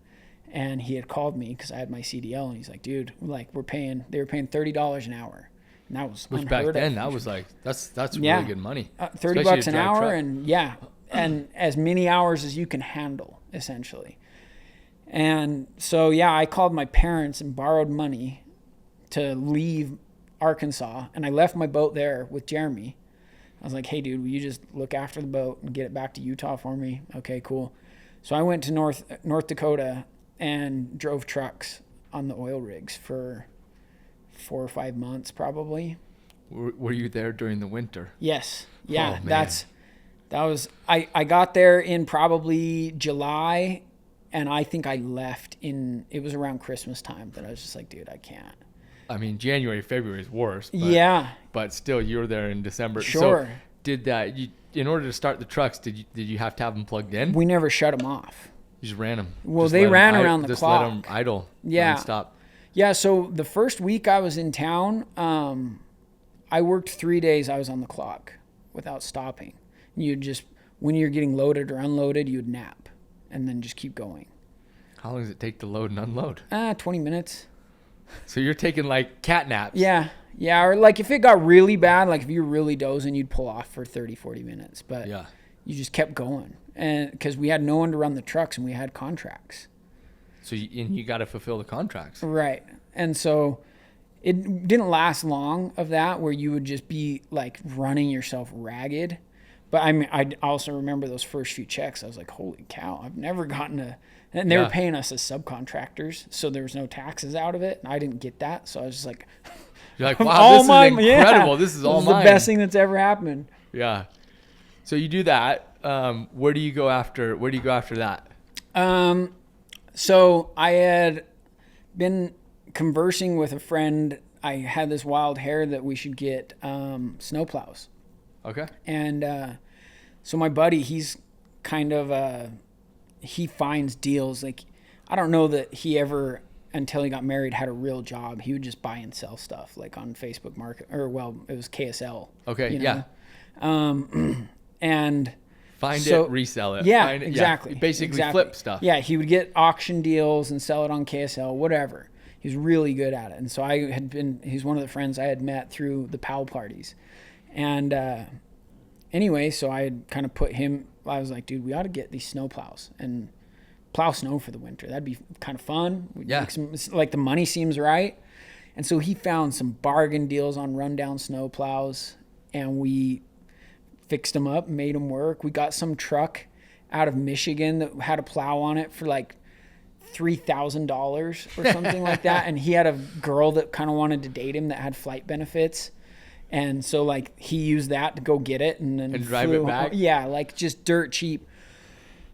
S1: And he had called me because I had my CDL, and he's like, dude, like they were paying $30 an hour. And that was unheard
S2: back
S1: of.
S2: Then that was like, that's really good money.
S1: $30 an hour. Truck. And as many hours as you can handle, essentially. And so, I called my parents and borrowed money to leave Arkansas. And I left my boat there with Jeremy. I was like, hey, dude, will you just look after the boat and get it back to Utah for me? Okay, cool. So I went to North Dakota and drove trucks on the oil rigs for 4 or 5 months probably.
S2: Were you there during the winter?
S1: Yes. Yeah, I got there in probably July, and I think I left it was around Christmas time that I was just like, dude, I can't.
S2: I mean, January, February is worse. But still, you were there in December.
S1: Sure.
S2: So in order to start the trucks, did you have to have them plugged in?
S1: We never shut them off.
S2: You just ran them.
S1: Well, they ran around the clock.
S2: Just let them idle.
S1: Yeah.
S2: Stop.
S1: Yeah. So the first week I was in town, I worked 3 days. I was on the clock without stopping. You'd just, when you're getting loaded or unloaded, you'd nap and then just keep going.
S2: How long does it take to load and unload?
S1: 20 minutes.
S2: So you're taking like cat naps.
S1: Yeah. Yeah. Or like if it got really bad, like if you were really dozing, you'd pull off for 30, 40 minutes. But
S2: yeah,
S1: you just kept going. And because we had no one to run the trucks and we had contracts.
S2: So you got to fulfill the contracts.
S1: Right. And so it didn't last long of that where you would just be like running yourself ragged. But I mean, I also remember those first few checks. I was like, holy cow, I've never gotten and they were paying us as subcontractors. So there was no taxes out of it. And I didn't get that. So I was just like,
S2: you're like, wow, this is incredible. Yeah, this is all mine.
S1: The best thing that's ever happened.
S2: Yeah. So you do that. Where do you go after that?
S1: So I had been conversing with a friend. I had this wild hair that we should get snowplows.
S2: Okay.
S1: And so my buddy, he's kind of he finds deals. Like I don't know that he ever, until he got married, had a real job. He would just buy and sell stuff like on Facebook Market, or well, it was KSL.
S2: Okay.
S1: You know? Yeah. And
S2: find it, resell it.
S1: Yeah,
S2: find it,
S1: exactly.
S2: Yeah. Basically flip stuff.
S1: Yeah, he would get auction deals and sell it on KSL, whatever. He was really good at it. And so he's one of the friends I had met through the POW parties. And anyway, so I had kind of I was like, dude, we ought to get these snow plows and plow snow for the winter. That'd be kind of fun.
S2: Yeah.
S1: Like the money seems right. And so he found some bargain deals on rundown snow plows, and we fixed them up, made them work. We got some truck out of Michigan that had a plow on it for like $3,000 or something like that. And he had a girl that kind of wanted to date him that had flight benefits. And so like he used that to go get it and then
S2: drive it back.
S1: Yeah, like just dirt cheap.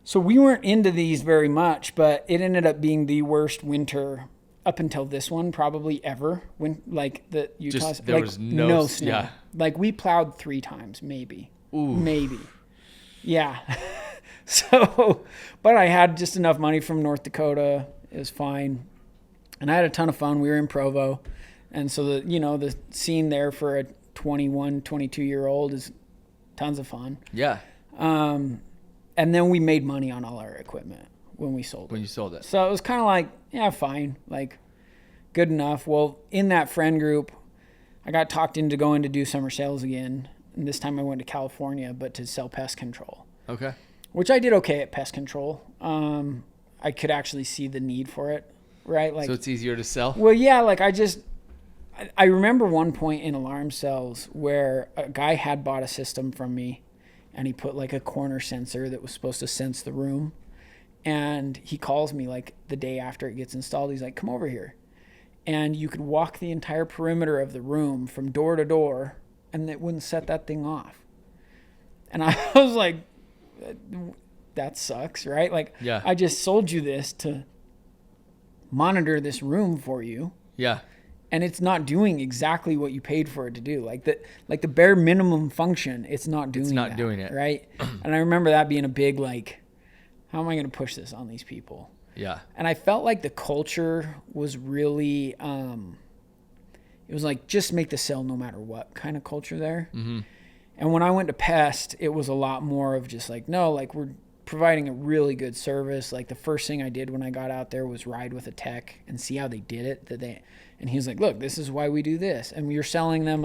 S1: So we weren't into these very much, but it ended up being the worst winter up until this one probably ever. When like the Utah,
S2: there was no
S1: snow.
S2: Yeah.
S1: Like we plowed 3 times, maybe.
S2: Ooh.
S1: Maybe. Yeah. So, but I had just enough money from North Dakota. It was fine. And I had a ton of fun. We were in Provo. And so the scene there for a 21, 22-year-old is tons of fun.
S2: Yeah.
S1: And then we made money on all our equipment when we sold it.
S2: When you sold it.
S1: So it was kind of like, yeah, fine. Like good enough. Well, in that friend group, I got talked into going to do summer sales again. And this time I went to California, but to sell pest control.
S2: Okay.
S1: Which I did okay at pest control. I could actually see the need for it, right? Like,
S2: so it's easier to sell?
S1: Well, yeah, like I remember one point in alarm cells where a guy had bought a system from me, and he put like a corner sensor that was supposed to sense the room. And he calls me like the day after it gets installed. He's like, come over here. And you could walk the entire perimeter of the room from door to door, and it wouldn't set that thing off. And I was like, that sucks, right? Like,
S2: yeah.
S1: I just sold you this to monitor this room for you.
S2: Yeah.
S1: And it's not doing exactly what you paid for it to do. Like the bare minimum function, it's not doing it. Right? And I remember that being a big, like, how am I going to push this on these people?
S2: Yeah.
S1: And I felt like the culture was really, it was like, just make the sale no matter what kind of culture there.
S2: Mm-hmm.
S1: And when I went to Pest, it was a lot more of just like, no, like we're providing a really good service. Like the first thing I did when I got out there was ride with a tech and see how they did it. And he was like, look, this is why we do this. And you're selling them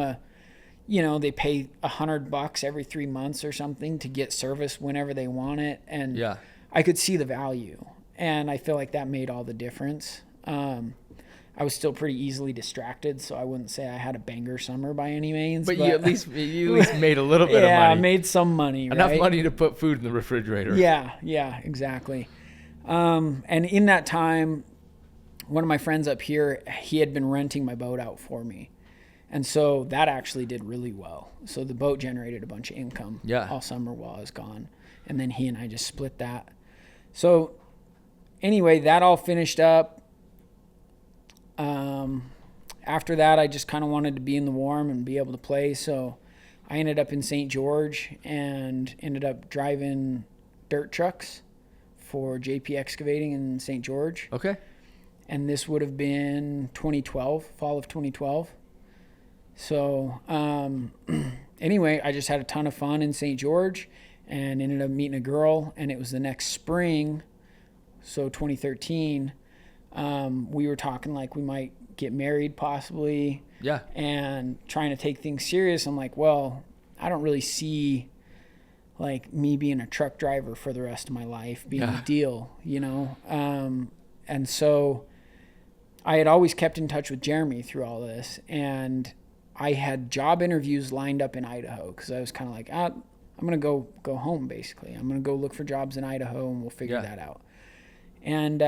S1: they pay $100 every 3 months or something to get service whenever they want it. And
S2: yeah.
S1: I could see the value. And I feel like that made all the difference. I was still pretty easily distracted, so I wouldn't say I had a banger summer by any means.
S2: But you at least made a little bit of money.
S1: Yeah, I made some money,
S2: Enough money to put food in the refrigerator.
S1: Yeah, exactly. And in that time, one of my friends up here, he had been renting my boat out for me. And so that actually did really well. So the boat generated a bunch of income all summer while I was gone. And then he and I just split that. So anyway, that all finished up. After that, I just kind of wanted to be in the warm and be able to play. So I ended up in St. George and ended up driving dirt trucks for JP Excavating in St. George.
S2: Okay.
S1: And this would have been 2012, fall of 2012. So anyway, I just had a ton of fun in St. George and ended up meeting a girl. And it was the next spring, so 2013, we were talking like we might get married possibly.
S2: Yeah.
S1: And trying to take things serious. I'm like, well, I don't really see like me being a truck driver for the rest of my life being a deal, you know? And so I had always kept in touch with Jeremy through all this, and I had job interviews lined up in Idaho because I was kind of like, I'm going to go home basically. I'm going to go look for jobs in Idaho and we'll figure that out. And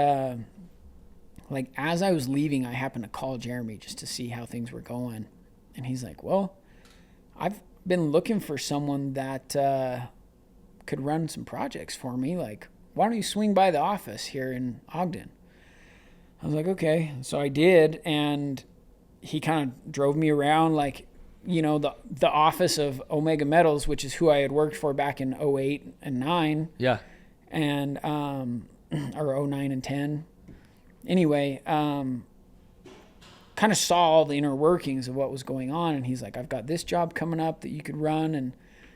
S1: like as I was leaving, I happened to call Jeremy just to see how things were going. And he's like, well, I've been looking for someone that could run some projects for me. Like, why don't you swing by the office here in Ogden? I was like, okay. So I did, and he kind of drove me around, like, you know, the office of Omega Metals, which is who I had worked for back in 08 and 9.
S2: Yeah.
S1: And or 09 and 10. Anyway, kind of saw all the inner workings of what was going on, and he's like, I've got this job coming up that you could run, and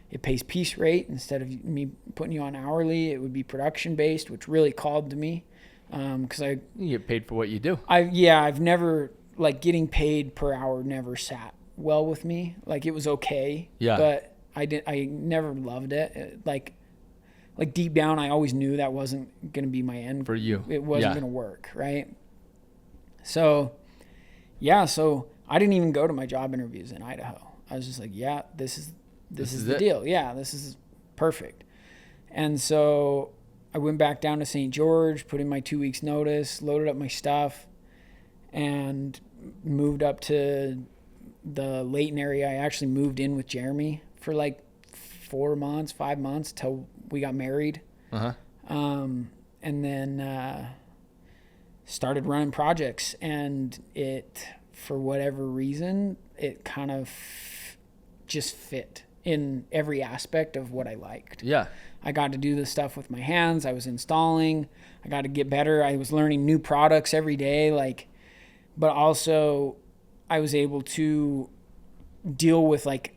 S1: it pays piece rate instead of me putting you on hourly. It would be production based, which really called to me because
S2: you get paid for what you do.
S1: I've never, like, getting paid per hour never sat well with me. Like, it was okay, but I never loved it. Like deep down, I always knew that wasn't going to be my end
S2: for you.
S1: It wasn't going to work, right? So I didn't even go to my job interviews in Idaho. I was just like, yeah, this is the deal. Yeah, this is perfect. And so I went back down to St. George, put in my 2 weeks notice, loaded up my stuff, and moved up to the Layton area. I actually moved in with Jeremy for like 5 months till we got married. And then started running projects, and it, for whatever reason, it kind of just fit in every aspect of what I liked.
S2: Yeah.
S1: I got to do this stuff with my hands. I was installing. I got to get better. I was learning new products every day, like, but also I was able to deal with like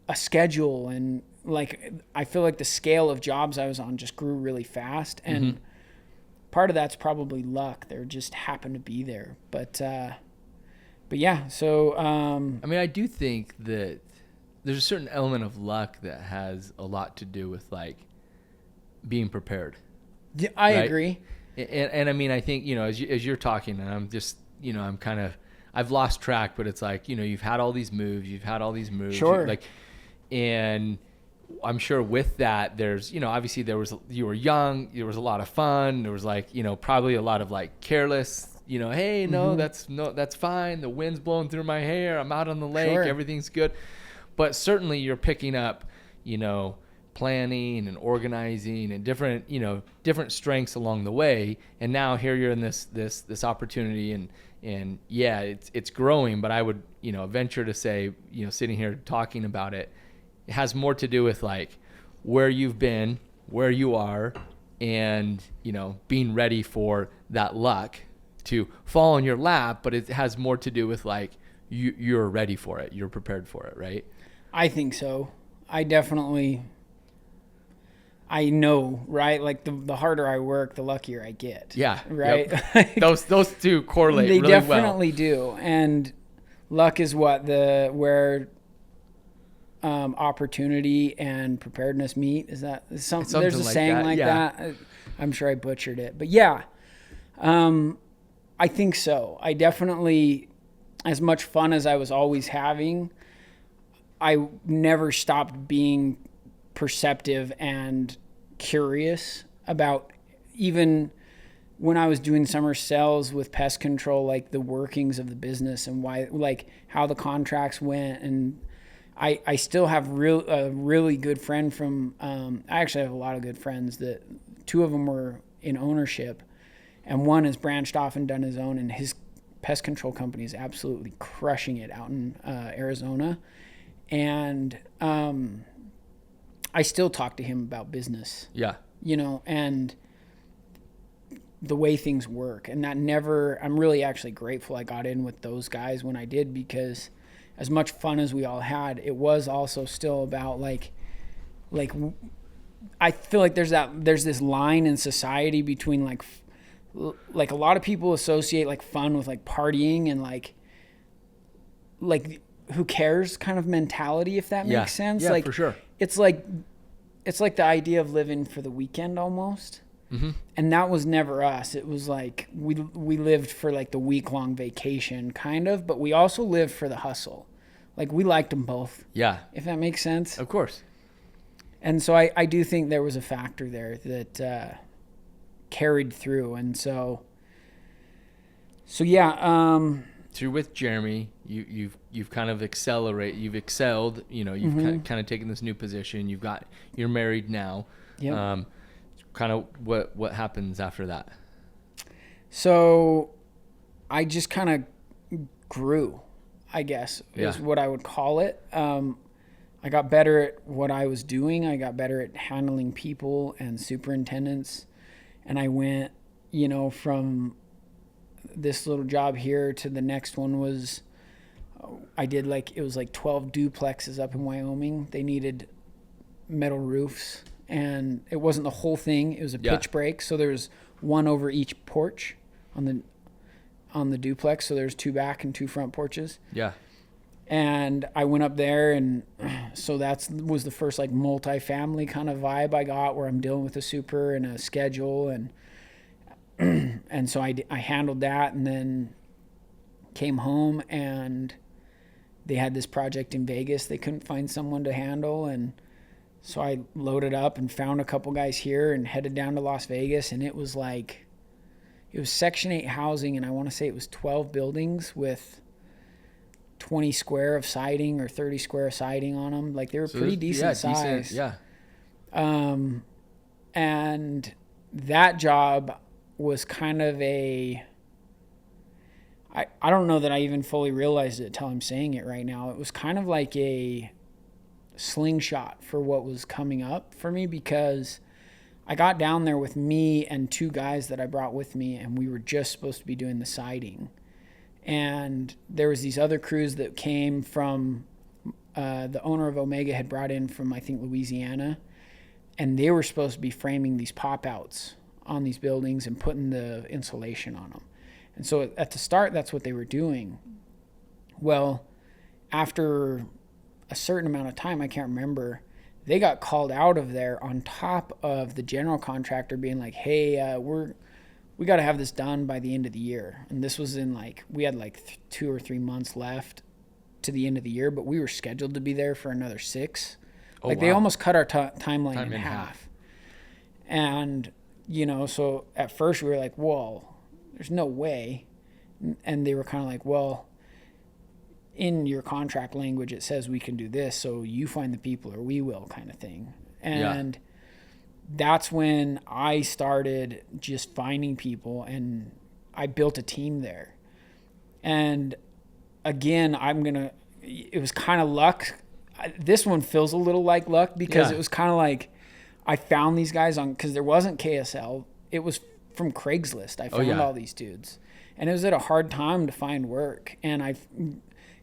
S1: a schedule, and like I feel like the scale of jobs I was on just grew really fast, and part of that's probably luck. There just happened to be there, but yeah. So
S2: I mean, I do think that there's a certain element of luck that has a lot to do with like being prepared.
S1: Yeah, I agree.
S2: And I mean, I think, you know, as you're talking, and I'm just, you know, I've lost track, but it's like, you know, you've had all these moves.
S1: Sure.
S2: And I'm sure with that, there's, you know, obviously you were young, there was a lot of fun. There was like, you know, probably a lot of like careless, you know, hey, that's fine. The wind's blowing through my hair. I'm out on the lake.
S1: Sure.
S2: Everything's good. But certainly you're picking up, you know, planning and organizing and different strengths along the way. And now here you're in this opportunity, and yeah, it's growing, but I would, you know, venture to say, you know, sitting here talking about it, it has more to do with like where you've been, where you are, and, you know, being ready for that luck to fall in your lap. But it has more to do with like you're ready for it. You're prepared for it, right?
S1: I think so. I know, right? Like the harder I work, the luckier I get.
S2: Yeah.
S1: Right.
S2: Yep. those two correlate
S1: they
S2: really well.
S1: They definitely do. And luck is where opportunity and preparedness meet. Is that something? There's a saying like that. I'm sure I butchered it, but yeah. I think so. I definitely, as much fun as I was always having, I never stopped being perceptive and curious about, even when I was doing summer sales with pest control, like the workings of the business and why, like how the contracts went. And I still have a really good friend from, I actually have a lot of good friends that 2 of them were in ownership, and one has branched off and done his own, and his pest control company is absolutely crushing it out in Arizona. And I still talk to him about business.
S2: Yeah.
S1: You know, and the way things work. And that I'm really actually grateful I got in with those guys when I did, because as much fun as we all had, it was also still about like I feel like there's this line in society between like a lot of people associate like fun with like partying and like who cares kind of mentality, if that makes sense.
S2: Yeah,
S1: like
S2: for sure.
S1: It's like the idea of living for the weekend almost.
S2: Mm-hmm.
S1: And that was never us. It was like we lived for like the week-long vacation kind of, but we also lived for the hustle. Like we liked them both.
S2: Yeah.
S1: If that makes sense.
S2: Of course.
S1: And so I do think there was a factor there that carried through. And so yeah.
S2: So you're with Jeremy. You've kind of you've excelled. You know, you've kind of taken this new position. You're married now.
S1: Yeah.
S2: Kind of what happens after that?
S1: So I just kind of grew, I guess, is what I would call it. I got better at what I was doing. I got better at handling people and superintendents. And I went, from this little job here to the next one was, it was like 12 duplexes up in Wyoming. They needed metal roofs, and it wasn't the whole thing. It was a pitch break. So there was one over each porch on the duplex. So there's 2 back and 2 front porches.
S2: Yeah.
S1: And I went up there, and so that was the first like multi-family kind of vibe I got, where I'm dealing with a super and a schedule, and so I handled that, and then came home, and they had this project in Vegas they couldn't find someone to handle, and so I loaded up and found a couple guys here and headed down to Las Vegas, and it was Section 8 housing, and I want to say it was 12 buildings with 20 square of siding or 30 square of siding on them. Like they were pretty decent size. And that job was kind of I don't know that I even fully realized it until I'm saying it right now. It was kind of like a slingshot for what was coming up for me, because I got down there with me and 2 guys that I brought with me, and we were just supposed to be doing the siding. And there was these other crews that came from the owner of Omega had brought in from, I think, Louisiana, and they were supposed to be framing these pop-outs on these buildings and putting the insulation on them. And so at the start, that's what they were doing. Well, after a certain amount of time, I can't remember, they got called out of there on top of the general contractor being like, hey, we got to have this done by the end of the year. And this was in we had 2 or 3 months left to the end of the year, but we were scheduled to be there for another 6. They almost cut our timeline in half. And, so at first we were like, well, there's no way. And they were kind of like, well, in your contract language, it says we can do this. So you find the people or we will, kind of thing. And that's when I started just finding people, and I built a team there. And again, it was kind of luck. This one feels a little like luck, because it was kind of like I found these guys because there wasn't KSL. It was from Craigslist. I found all these dudes, and it was at a hard time to find work. And I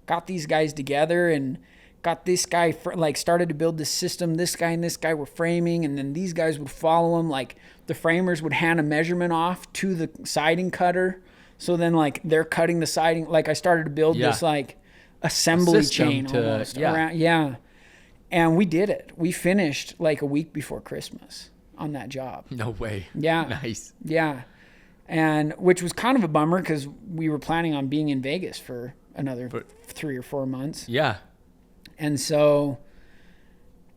S1: got these guys together and got this guy started to build this system. This guy and this guy were framing, and then these guys would follow him. Like the framers would hand a measurement off to the siding cutter. So then they're cutting the siding. I started to build this assembly chain almost around. Yeah. And we did it. We finished a week before Christmas on that job.
S2: No way.
S1: Yeah.
S2: Nice.
S1: Yeah. And which was kind of a bummer, because we were planning on being in Vegas for another 3 or 4 months.
S2: Yeah.
S1: And so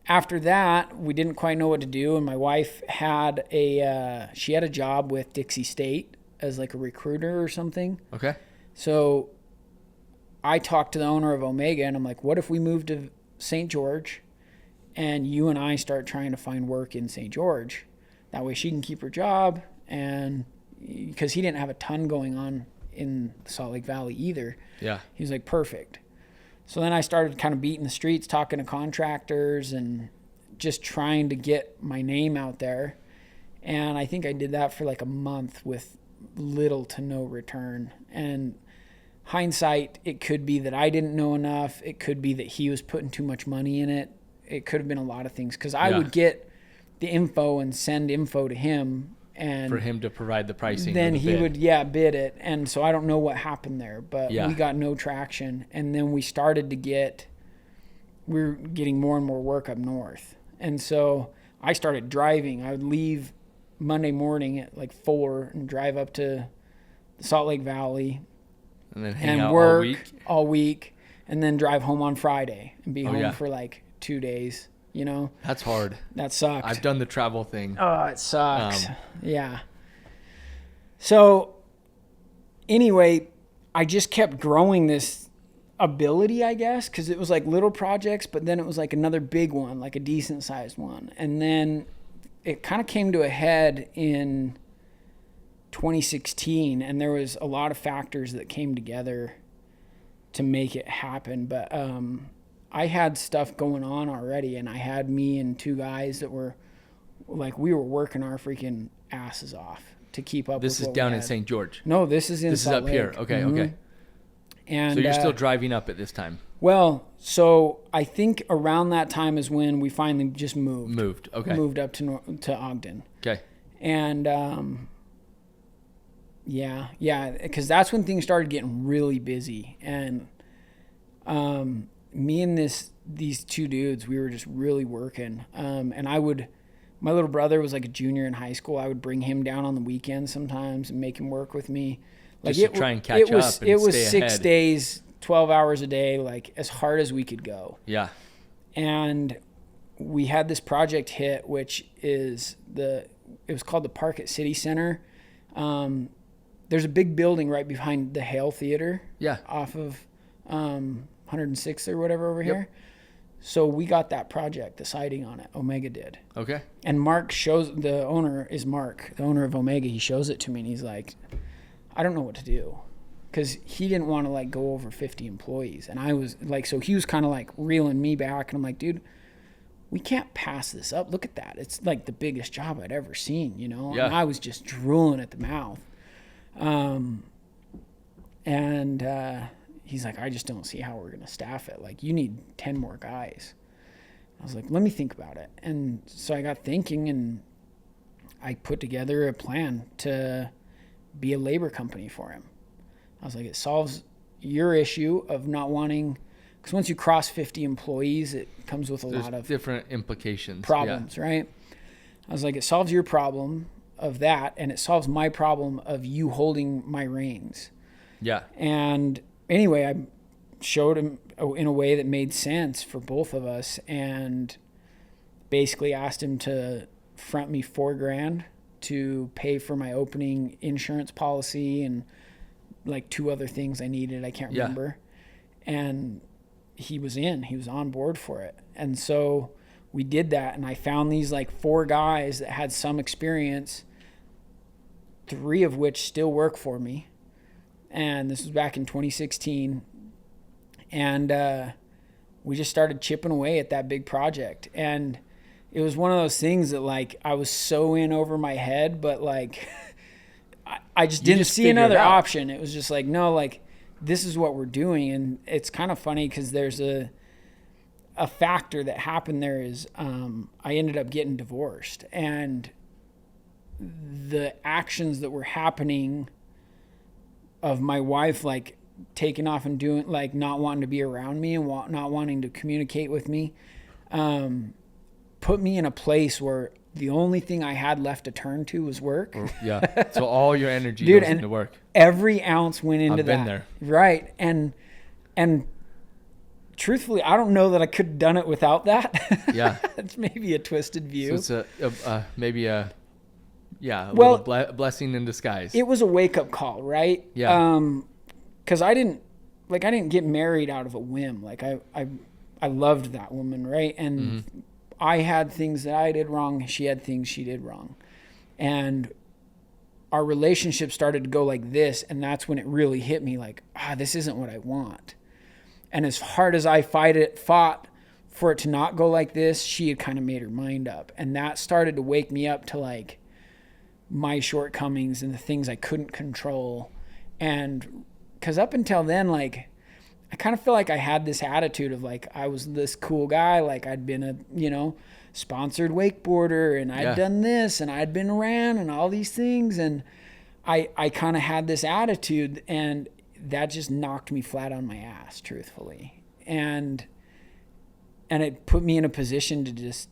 S1: after that, we didn't quite know what to do. And my wife had a job with Dixie State as a recruiter or something.
S2: Okay.
S1: So I talked to the owner of Omega, and I'm like, what if we move to St. George and you and I start trying to find work in St. George? That way she can keep her job, and because he didn't have a ton going on in the Salt Lake Valley either.
S2: Yeah.
S1: He was like, perfect. So then I started kind of beating the streets, talking to contractors and just trying to get my name out there. And I think I did that for like a month with little to no return. And hindsight, it could be that I didn't know enough. It could be that he was putting too much money in it. It could have been a lot of things, because I would get the info and send info to him, and
S2: for him to provide the pricing.
S1: Then he would bid it. And so I don't know what happened there, but we got no traction. And then we were getting more and more work up north. And so I started driving. I would leave Monday morning at like 4 and drive up to the Salt Lake Valley
S2: and then hang out
S1: work all week, and then drive home on Friday and be home for like 2 days, you know?
S2: That's hard.
S1: That sucked.
S2: I've done the travel thing.
S1: Oh, it sucks. Yeah. So anyway, I just kept growing this ability, I guess, because it was like little projects, but then it was like another big one, like a decent sized one. And then it kind of came to a head in 2016, and there was a lot of factors that came together to make it happen. But I had stuff going on already, and I had me and 2 guys that were like, we were working our freaking asses off to keep up.
S2: This is down in St. George.
S1: No, this is in Salt
S2: up
S1: Lake.
S2: Here. Okay, okay.
S1: And
S2: so you're still driving up at this time?
S1: Well, so I think around that time is when we finally just moved.
S2: Okay.
S1: Moved up to Ogden.
S2: Okay.
S1: And because that's when things started getting really busy. And me and these 2 dudes, we were just really working. And my little brother was like a junior in high school. I would bring him down on the weekends sometimes and make him work with me. Like
S2: just to try and catch up and
S1: it was
S2: stay
S1: 6
S2: ahead.
S1: days, 12 hours a day, like as hard as we could go.
S2: Yeah.
S1: And we had this project hit, which is it was called the Park at City Center. There's a big building right behind the Hale Theater. Yeah. Off of 106th or whatever over here. So we got that project, the siding on it. Omega did.
S2: Okay.
S1: And Mark the owner of Omega. He shows it to me, and he's like, I don't know what to do, because he didn't want to like go over 50 employees. And I was like, so he was kind of like reeling me back, and I'm like, dude, we can't pass this up. Look at that. It's like the biggest job I'd ever seen, you know? Yeah. And I was just drooling at the mouth. He's like, I just don't see how we're going to staff it. Like, you need 10 more guys. I was like, let me think about it. And so I got thinking, and I put together a plan to be a labor company for him. I was like, it solves your issue of not wanting, because once you cross 50 employees, it comes with There's lot of
S2: different implications,
S1: problems, right? I was like, it solves your problem of that, and it solves my problem of you holding my reins. Yeah. And anyway, I showed him in a way that made sense for both of us, and basically asked him to front me $4,000 to pay for my opening insurance policy and like 2 other things I needed. I can't remember. And he was on board for it. And so we did that, and I found these like 4 guys that had some experience, 3 of which still work for me. And this was back in 2016. And we just started chipping away at that big project. And it was one of those things that like I was so in over my head, but like I just didn't see another option. It was just like, no, like this is what we're doing. And it's kind of funny because there's a factor that happened there is I ended up getting divorced, and the actions that were happening of my wife like taking off and doing like not wanting to be around me and not wanting to communicate with me put me in a place where the only thing I had left to turn to was work.
S2: Yeah. So all your energy goes into work.
S1: Every ounce went into that.
S2: I've been there.
S1: Right. And truthfully, I don't know that I could have done it without that. Yeah. It's maybe a twisted view.
S2: So it's maybe a little blessing in disguise.
S1: It was a wake-up call, right? Yeah. Because I didn't get married out of a whim. Like I loved that woman, right? And I had things that I did wrong. She had things she did wrong. And our relationship started to go like this, and that's when it really hit me like, this isn't what I want. And as hard as I fought for it to not go like this, she had kind of made her mind up. And that started to wake me up to like, my shortcomings and the things I couldn't control. And because up until then, like, I kind of feel like I had this attitude of like, I was this cool guy. Like I'd been a, sponsored wakeboarder, and I'd done this, and I'd been around and all these things. And I kind of had this attitude, and that just knocked me flat on my ass, truthfully. And it put me in a position to just,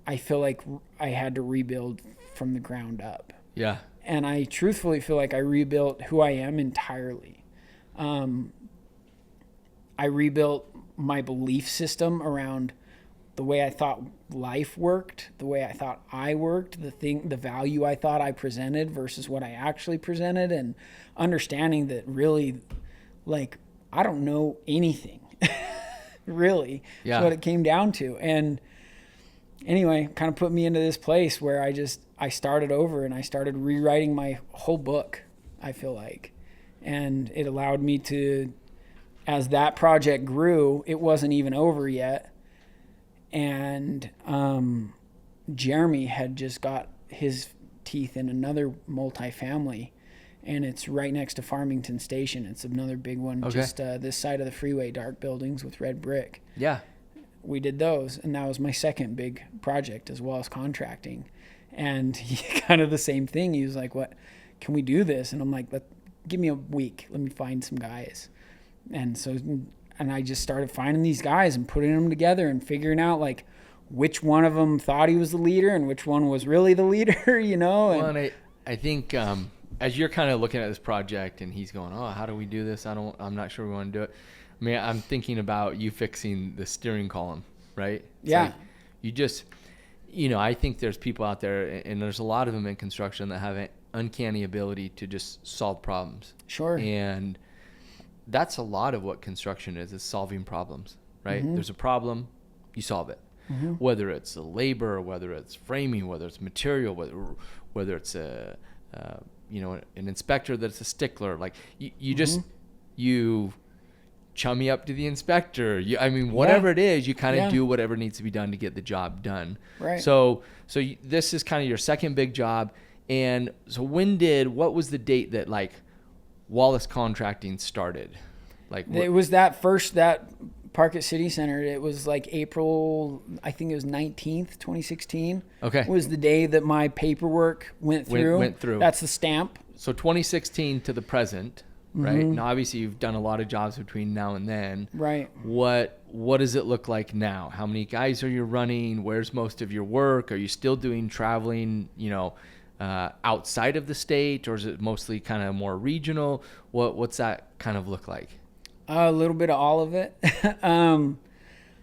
S1: I feel like I had to rebuild from the ground up.
S2: Yeah.
S1: And I truthfully feel like I rebuilt who I am entirely. I rebuilt my belief system around the way I thought life worked, the way I thought I worked, the value I thought I presented versus what I actually presented, and understanding that really, like, I don't know anything. Really. Yeah. That's what it came down to. And anyway, kind of put me into this place where I started over, and I started rewriting my whole book, I feel like. And it allowed me to, as that project grew, it wasn't even over yet. And Jeremy had just got his teeth in another multifamily, and it's right next to Farmington Station. It's another big one, just this side of the freeway, dark buildings with red brick. Yeah. We did those, and that was my second big project, as well as contracting. And he kind of the same thing. He was like, "What, can we do this?" And I'm like, "Give me a week. Let me find some guys." And I just started finding these guys and putting them together and figuring out like which one of them thought he was the leader and which one was really the leader,
S2: Well, and I think as you're kind of looking at this project and he's going, "Oh, how do we do this? I'm not sure we want to do it." I mean, I'm thinking about you fixing the steering column, right? It's like you just, I think there's people out there, and there's a lot of them in construction that have an uncanny ability to just solve problems. Sure. And that's a lot of what construction is solving problems, right? Mm-hmm. There's a problem, you solve it. Mm-hmm. Whether it's the labor, whether it's framing, whether it's material, whether it's an inspector that's a stickler. Like you just, you chummy up to the inspector. Whatever it is, you kind of do whatever needs to be done to get the job done. Right. So this is kind of your second big job. And so what was the date that like Wallace Contracting started?
S1: It was that Parkett City Center. It was like April, I think it was 19th, 2016. Okay. Was the day that my paperwork went through. That's the stamp.
S2: So 2016 to the present, right? Mm-hmm. Now, obviously, you've done a lot of jobs between now and then. Right. What does it look like now? How many guys are you running? Where's most of your work? Are you still doing traveling, outside of the state, or is it mostly kind of more regional? What's that kind of look like?
S1: A little bit of all of it.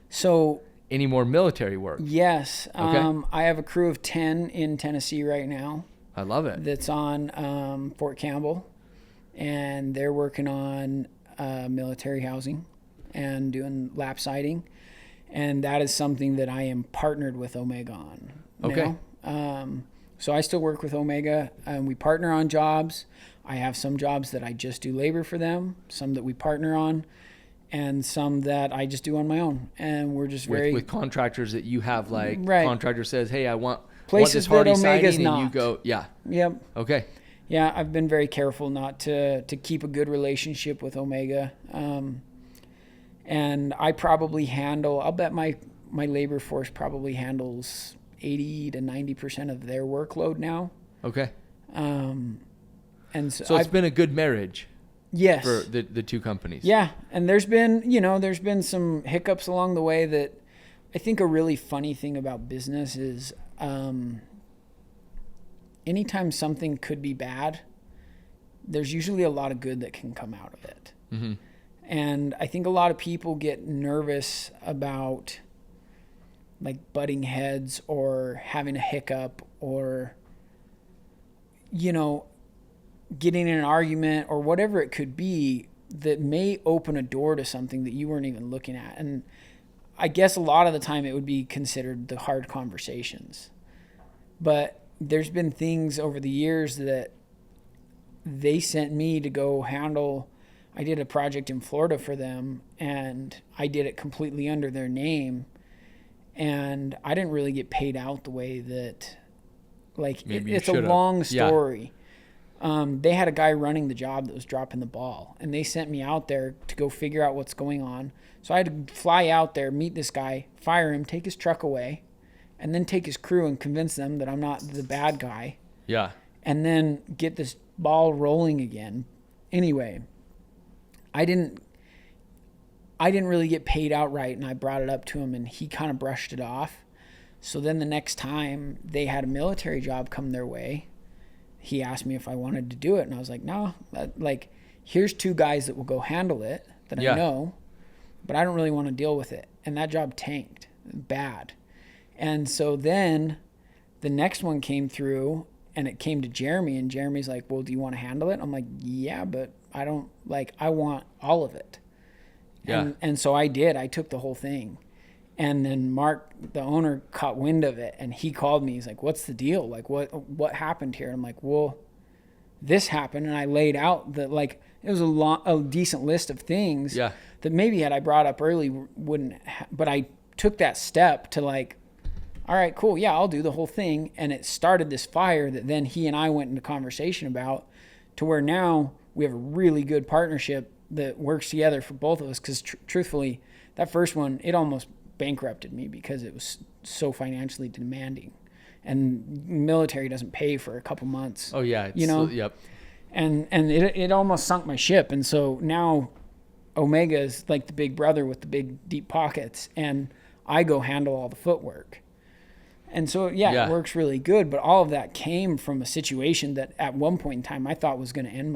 S1: So
S2: any more military work?
S1: Yes. Okay. I have a crew of 10 in Tennessee right now.
S2: I love it.
S1: That's on Fort Campbell, and they're working on military housing and doing lap siding, and that is something that I am partnered with Omega on. Okay. So I still work with Omega, and we partner on jobs. I have some jobs that I just do labor for them, some that we partner on, and some that I just do on my own. And we're just
S2: with contractors that you have, like contractor says, "Hey, I want this hardy siding," and you go, "Yeah, yep, okay."
S1: Yeah, I've been very careful not to keep a good relationship with Omega, and I probably handle. I'll bet my labor force probably handles 80 to 90% of their workload now. Okay. And
S2: so it's been a good marriage.
S1: Yes.
S2: For the two companies.
S1: Yeah. And there's been some hiccups along the way that I think a really funny thing about business is anytime something could be bad, there's usually a lot of good that can come out of it. Mm-hmm. And I think a lot of people get nervous about like butting heads or having a hiccup or, getting in an argument or whatever it could be that may open a door to something that you weren't even looking at. And I guess a lot of the time it would be considered the hard conversations. But there's been things over the years that they sent me to go handle. I did a project in Florida for them, and I did it completely under their name. And I didn't really get paid out the way that Like it's a long story. They had a guy running the job that was dropping the ball, and they sent me out there to go figure out what's going on. So I had to fly out there, meet this guy, fire him, take his truck away, and then take his crew and convince them that I'm not the bad guy.
S2: Yeah.
S1: And then get this ball rolling again. Anyway, I didn't really get paid outright, and I brought it up to him, and he kind of brushed it off. So then the next time they had a military job come their way, he asked me if I wanted to do it, and I was like, no, like, here's 2 guys that will go handle it that I know, but I don't really want to deal with it. And that job tanked bad. And so then the next one came through, and it came to Jeremy, and Jeremy's like, well, do you want to handle it? I'm like, yeah, but I don't, like, I want all of it. Yeah. And so I did. I took the whole thing. And then Mark, the owner, caught wind of it, and he called me. He's like, what's the deal? Like, what happened here? I'm like, well, this happened. And I laid out that, like, it was a decent list of things that maybe had I brought up early wouldn't, but I took that step to, like, all right, cool. Yeah, I'll do the whole thing. And it started this fire that then he and I went into conversation about, to where now we have a really good partnership that works together for both of us. Because truthfully, that first one, it almost bankrupted me because it was so financially demanding, and military doesn't pay for a couple months.
S2: Oh yeah.
S1: Yep. And it almost sunk my ship. And so now Omega is like the big brother with the big deep pockets, and I go handle all the footwork. And so, it works really good. But all of that came from a situation that at one point in time I thought was going to end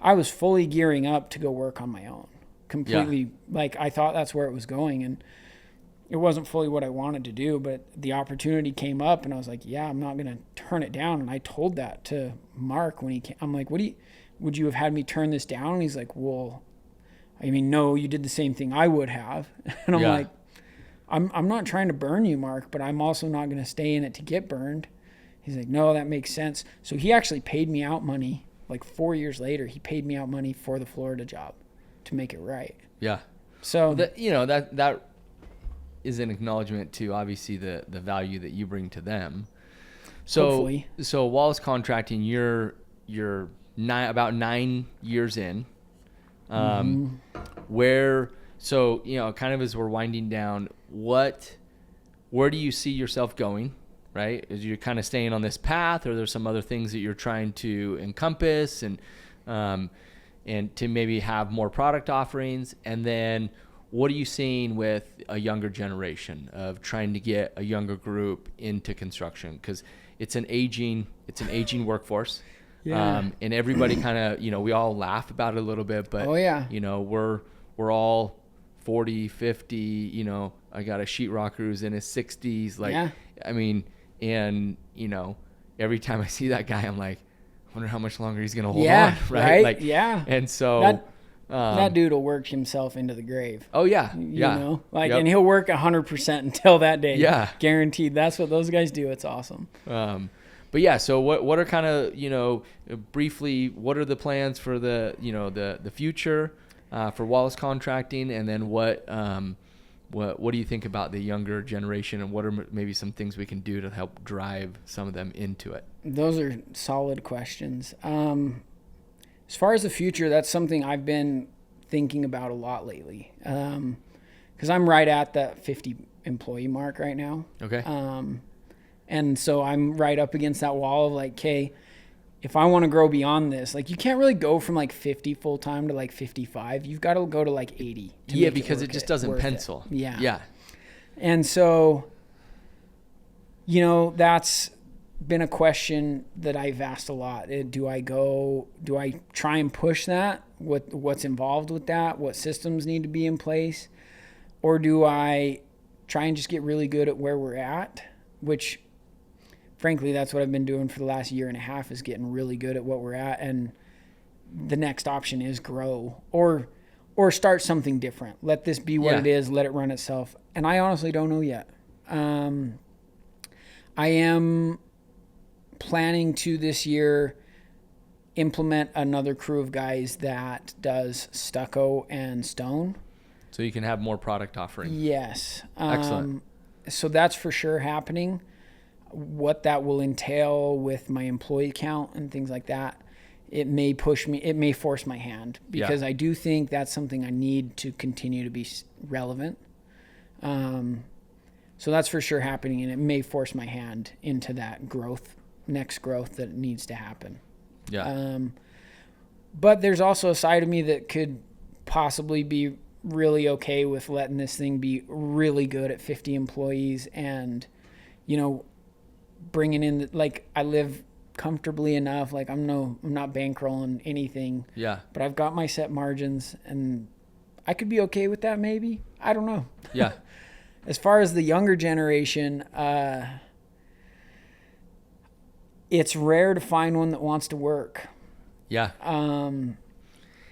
S1: I was fully gearing up to go work on my own completely. Like, I thought that's where it was going, and it wasn't fully what I wanted to do, but the opportunity came up, and I was like, yeah, I'm not going to turn it down. And I told that to Mark when he came. I'm like, would you have had me turn this down? And he's like, well, I mean, no, you did the same thing I would have. And I'm like, I'm not trying to burn you, Mark, but I'm also not going to stay in it to get burned. He's like, no, that makes sense. So he actually paid me out money, like 4 years later. He paid me out money for the Florida job to make it right. Yeah. So
S2: that is an acknowledgement to obviously the value that you bring to them. So hopefully. So Wallace Contracting, you're about 9 years in. Where, so, kind of as we're winding down, where do you see yourself going, right? Is you're kind of staying on this path, or there's some other things that you're trying to encompass and to maybe have more product offerings? And then what are you seeing with a younger generation of trying to get a younger group into construction? Because it's an aging workforce. Yeah. And everybody kind of, we all laugh about it a little bit, but we're all 40, 50, I got a sheetrocker who's in his 60s. I mean, and every time I see that guy, I'm like, I wonder how much longer he's going to hold on. Right. And so
S1: that dude will work himself into the grave.
S2: Oh yeah.
S1: And he'll work 100% until that day. Yeah. Guaranteed. That's what those guys do. It's awesome.
S2: But yeah, so what are kind of, briefly, what are the plans for the future for Wallace Contracting? And then what do you think about the younger generation, and what are maybe some things we can do to help drive some of them into it?
S1: Those are solid questions. As far as the future, that's something I've been thinking about a lot lately. Because I'm right at that 50 employee mark right now. Okay. And so I'm right up against that wall of like, okay, if I want to grow beyond this, like, you can't really go from like 50 full time to like 55. You've got to go to like 80.
S2: Because it just doesn't pencil.
S1: Yeah. Yeah. And so, that's been a question that I've asked a lot. Do I try and push that? What's involved with that? What systems need to be in place? Or do I try and just get really good at where we're at? Which, frankly, that's what I've been doing for the last year and a half, is getting really good at what we're at. And the next option is grow or start something different. Let this be what it is. Let it run itself. And I honestly don't know yet. I am planning to this year implement another crew of guys that does stucco and stone.
S2: So you can have more product offering.
S1: Yes.
S2: Excellent.
S1: So that's for sure happening. what that will entail with my employee count and things like that, it may force my hand, because I do think that's something I need to continue to be relevant. So that's for sure happening, and it may force my hand into that next growth that needs to happen.
S2: Yeah.
S1: But there's also a side of me that could possibly be really okay with letting this thing be really good at 50 employees and, bringing in, I live comfortably enough. Like I'm not bankrolling anything.
S2: Yeah.
S1: But I've got my set margins, and I could be okay with that maybe. I don't know.
S2: Yeah.
S1: As far as the younger generation, it's rare to find one that wants to work.
S2: Yeah.
S1: And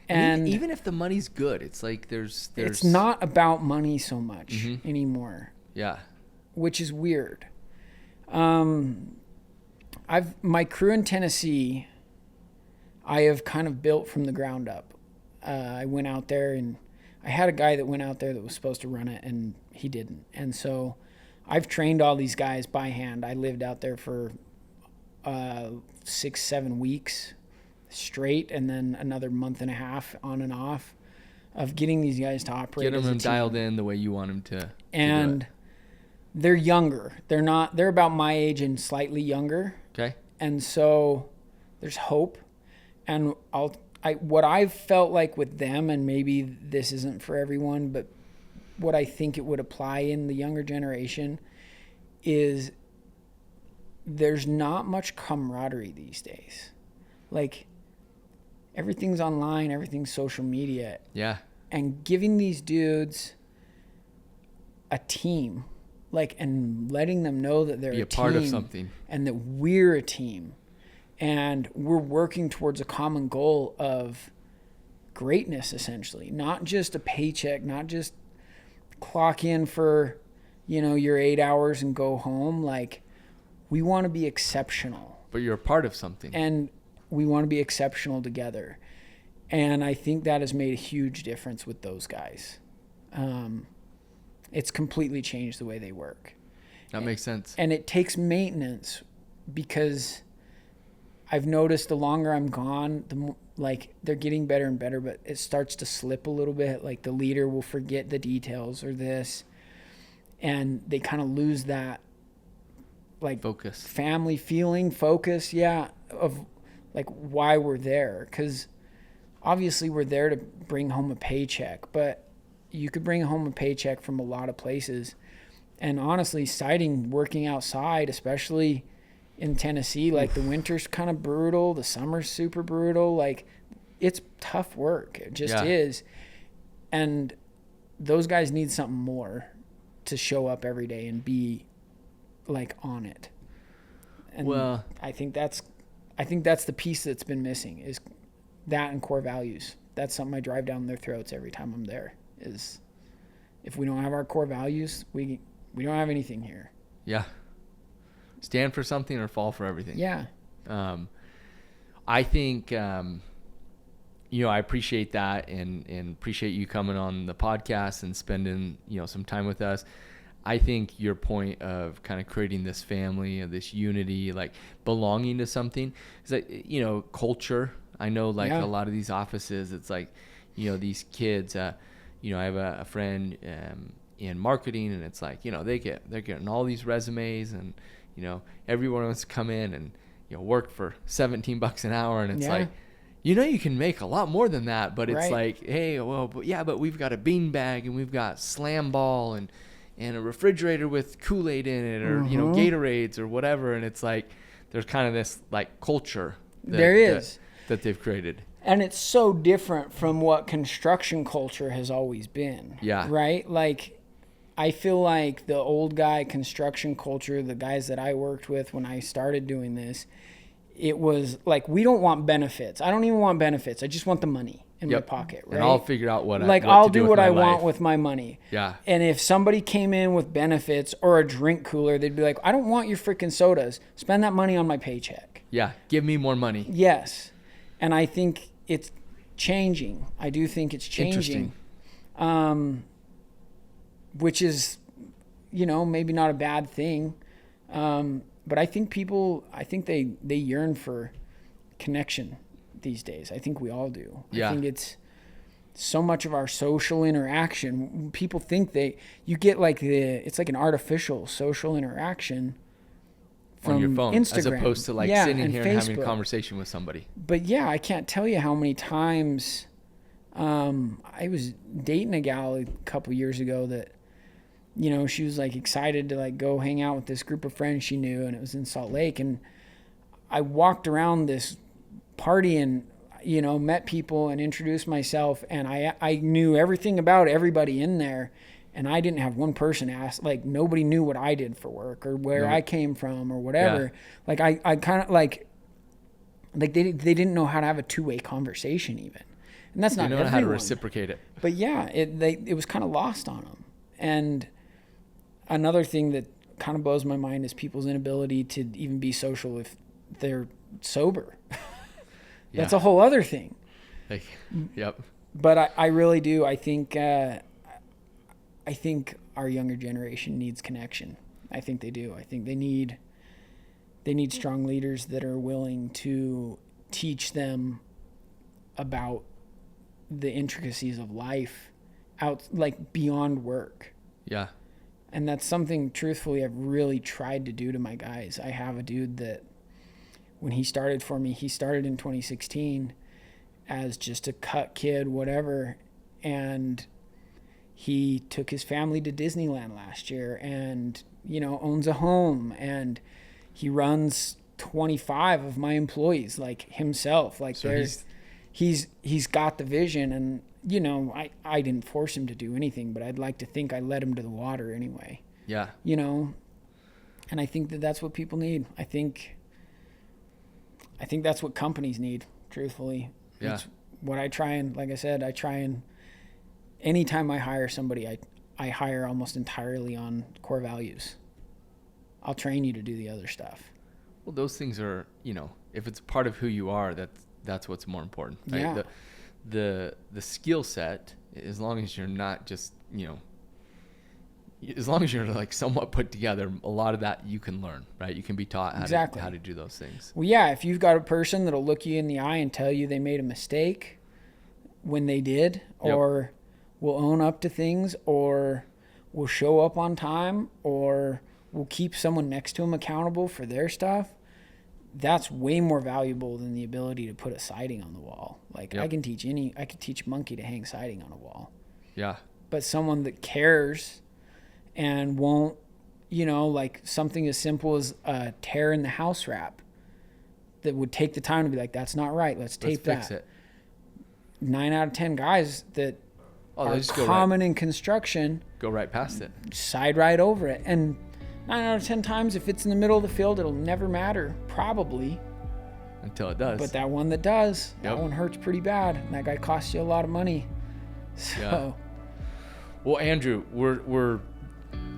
S2: even if the money's good, it's like there's
S1: it's not about money so much anymore.
S2: Yeah.
S1: Which is weird. My crew in Tennessee, I have kind of built from the ground up. I went out there, and I had a guy that went out there that was supposed to run it, and he didn't. And so I've trained all these guys by hand. I lived out there for 6-7 weeks straight, and then another month and a half on and off of getting these guys to operate.
S2: Get them dialed in the way you want them to.
S1: And they're younger. They're about my age and slightly younger.
S2: Okay.
S1: And so there's hope. And what I've felt like with them, and maybe this isn't for everyone, but what I think it would apply in the younger generation is there's not much camaraderie these days. Like, everything's online, everything's social media.
S2: Yeah.
S1: And giving these dudes a team, and letting them know that they're
S2: a part of something,
S1: and that we're a team, and we're working towards a common goal of greatness, essentially. Not just a paycheck, not just clock in for, your 8 hours and go home. Like, we want to be exceptional.
S2: But you're a part of something.
S1: And we want to be exceptional together. And I think that has made a huge difference with those guys. It's completely changed the way they work.
S2: That makes sense.
S1: And it takes maintenance, because I've noticed the longer I'm gone, they're getting better and better, but it starts to slip a little bit. Like, the leader will forget the details or this, and they kind of lose that
S2: focus,
S1: family feeling, focus. Yeah. Of why we're there. 'Cause obviously we're there to bring home a paycheck, but you could bring home a paycheck from a lot of places. And honestly, working outside, especially in Tennessee, the winter's kind of brutal. The summer's super brutal. It's tough work. It just is. And those guys need something more to show up every day and be on it. And I think that's the piece that's been missing, is that and core values. That's something I drive down their throats every time I'm there, is if we don't have our core values, we don't have anything here.
S2: Yeah. Stand for something or fall for everything.
S1: Yeah.
S2: I think, I appreciate that and appreciate you coming on the podcast and spending, some time with us. I think your point of kind of creating this family, of this unity, belonging to something, is culture. I know a lot of these offices, it's these kids, I have a friend in marketing, and it's they're getting all these resumes, and everyone wants to come in and work for $17 an hour, and it's you can make a lot more than that, but it's hey, well, but we've got a bean bag, and we've got slam ball and a refrigerator with Kool-Aid in it, or Gatorades or whatever, and it's there's kind of this culture that they've created.
S1: And it's so different from what construction culture has always been. Yeah. Right? I feel like the old guy construction culture, the guys that I worked with when I started doing this, it was we don't want benefits. I don't even want benefits. I just want the money in my pocket, right?
S2: And I'll figure out what
S1: I'll do what I
S2: life.
S1: want with my money.
S2: Yeah.
S1: And if somebody came in with benefits or a drink cooler, they'd be I don't want your freaking sodas. Spend that money on my paycheck.
S2: Yeah. Give me more money.
S1: Yes. And I think it's changing. I do think it's changing. Which is, maybe not a bad thing. but I think they yearn for connection these days. I think we all do.
S2: Yeah.
S1: I think it's so much of our social interaction. People think you get like it's like an artificial social interaction from
S2: on your phone,
S1: Instagram,
S2: as opposed to like sitting here and having a conversation with somebody.
S1: But yeah, I can't tell you how many times I was dating a gal a couple years ago that, you know, she was like excited to like go hang out with this group of friends she knew, and it was in Salt Lake. And I walked around this party and, you know, met people and introduced myself, and I knew everything about everybody in there. And I didn't have one person ask, like nobody knew what I did for work or where I came from or whatever. Yeah. Like I kind of like they didn't know how to have a two-way conversation even. And that's not everyone.
S2: They don't know how to reciprocate it.
S1: But yeah, it was kind of lost on them. And another thing that kind of blows my mind is people's inability to even be social if they're sober. That's a whole other thing.
S2: Like, yep.
S1: But I really do. I think our younger generation needs connection. I think they do. I think they need strong leaders that are willing to teach them about the intricacies of life out, like beyond work.
S2: Yeah.
S1: And that's something, truthfully, I've really tried to do to my guys. I have a dude that when he started for me, he started in 2016 as just a cut kid, whatever. And he took his family to Disneyland last year and, you know, owns a home, and he runs 25 of my employees like himself. Like, so he's got the vision, and, you know, I didn't force him to do anything, but I'd like to think I led him to the water anyway.
S2: Yeah.
S1: You know, and I think that's what people need. I think that's what companies need, truthfully.
S2: Yeah.
S1: It's what I try and, like I said, anytime I hire somebody, I hire almost entirely on core values. I'll train you to do the other stuff.
S2: Well, those things are, you know, if it's part of who you are, that's what's more important. Right?
S1: Yeah.
S2: The skill set, as long as you're not just, you know, as long as you're like somewhat put together, a lot of that you can learn, right? You can be taught how to do those things.
S1: Well, yeah, if you've got a person that'll look you in the eye and tell you they made a mistake when they did, or will own up to things, or will show up on time, or will keep someone next to them accountable for their stuff, that's way more valuable than the ability to put a siding on the wall. Like, I could teach a monkey to hang siding on a wall.
S2: Yeah.
S1: But someone that cares and won't, you know, like something as simple as a tear in the house wrap, that would take the time to be like, that's not right, let's tape that. Fix it. 9 out of 10 guys that are common in construction
S2: go right past it,
S1: side right over it. And 9 out of 10 times, if it's in the middle of the field, it'll never matter, probably.
S2: Until it does.
S1: But that one that does, that one hurts pretty bad. And that guy costs you a lot of money. So.
S2: Yeah. Well, Andrew, we're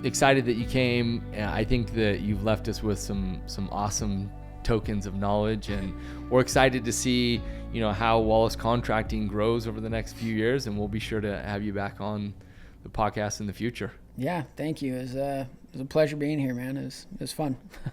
S2: excited that you came. I think that you've left us with some awesome tokens of knowledge, and we're excited to see, you know, how Wallace Contracting grows over the next few years, and we'll be sure to have you back on the podcast in the future.
S1: Yeah, thank you. It was a pleasure being here, man. It was fun.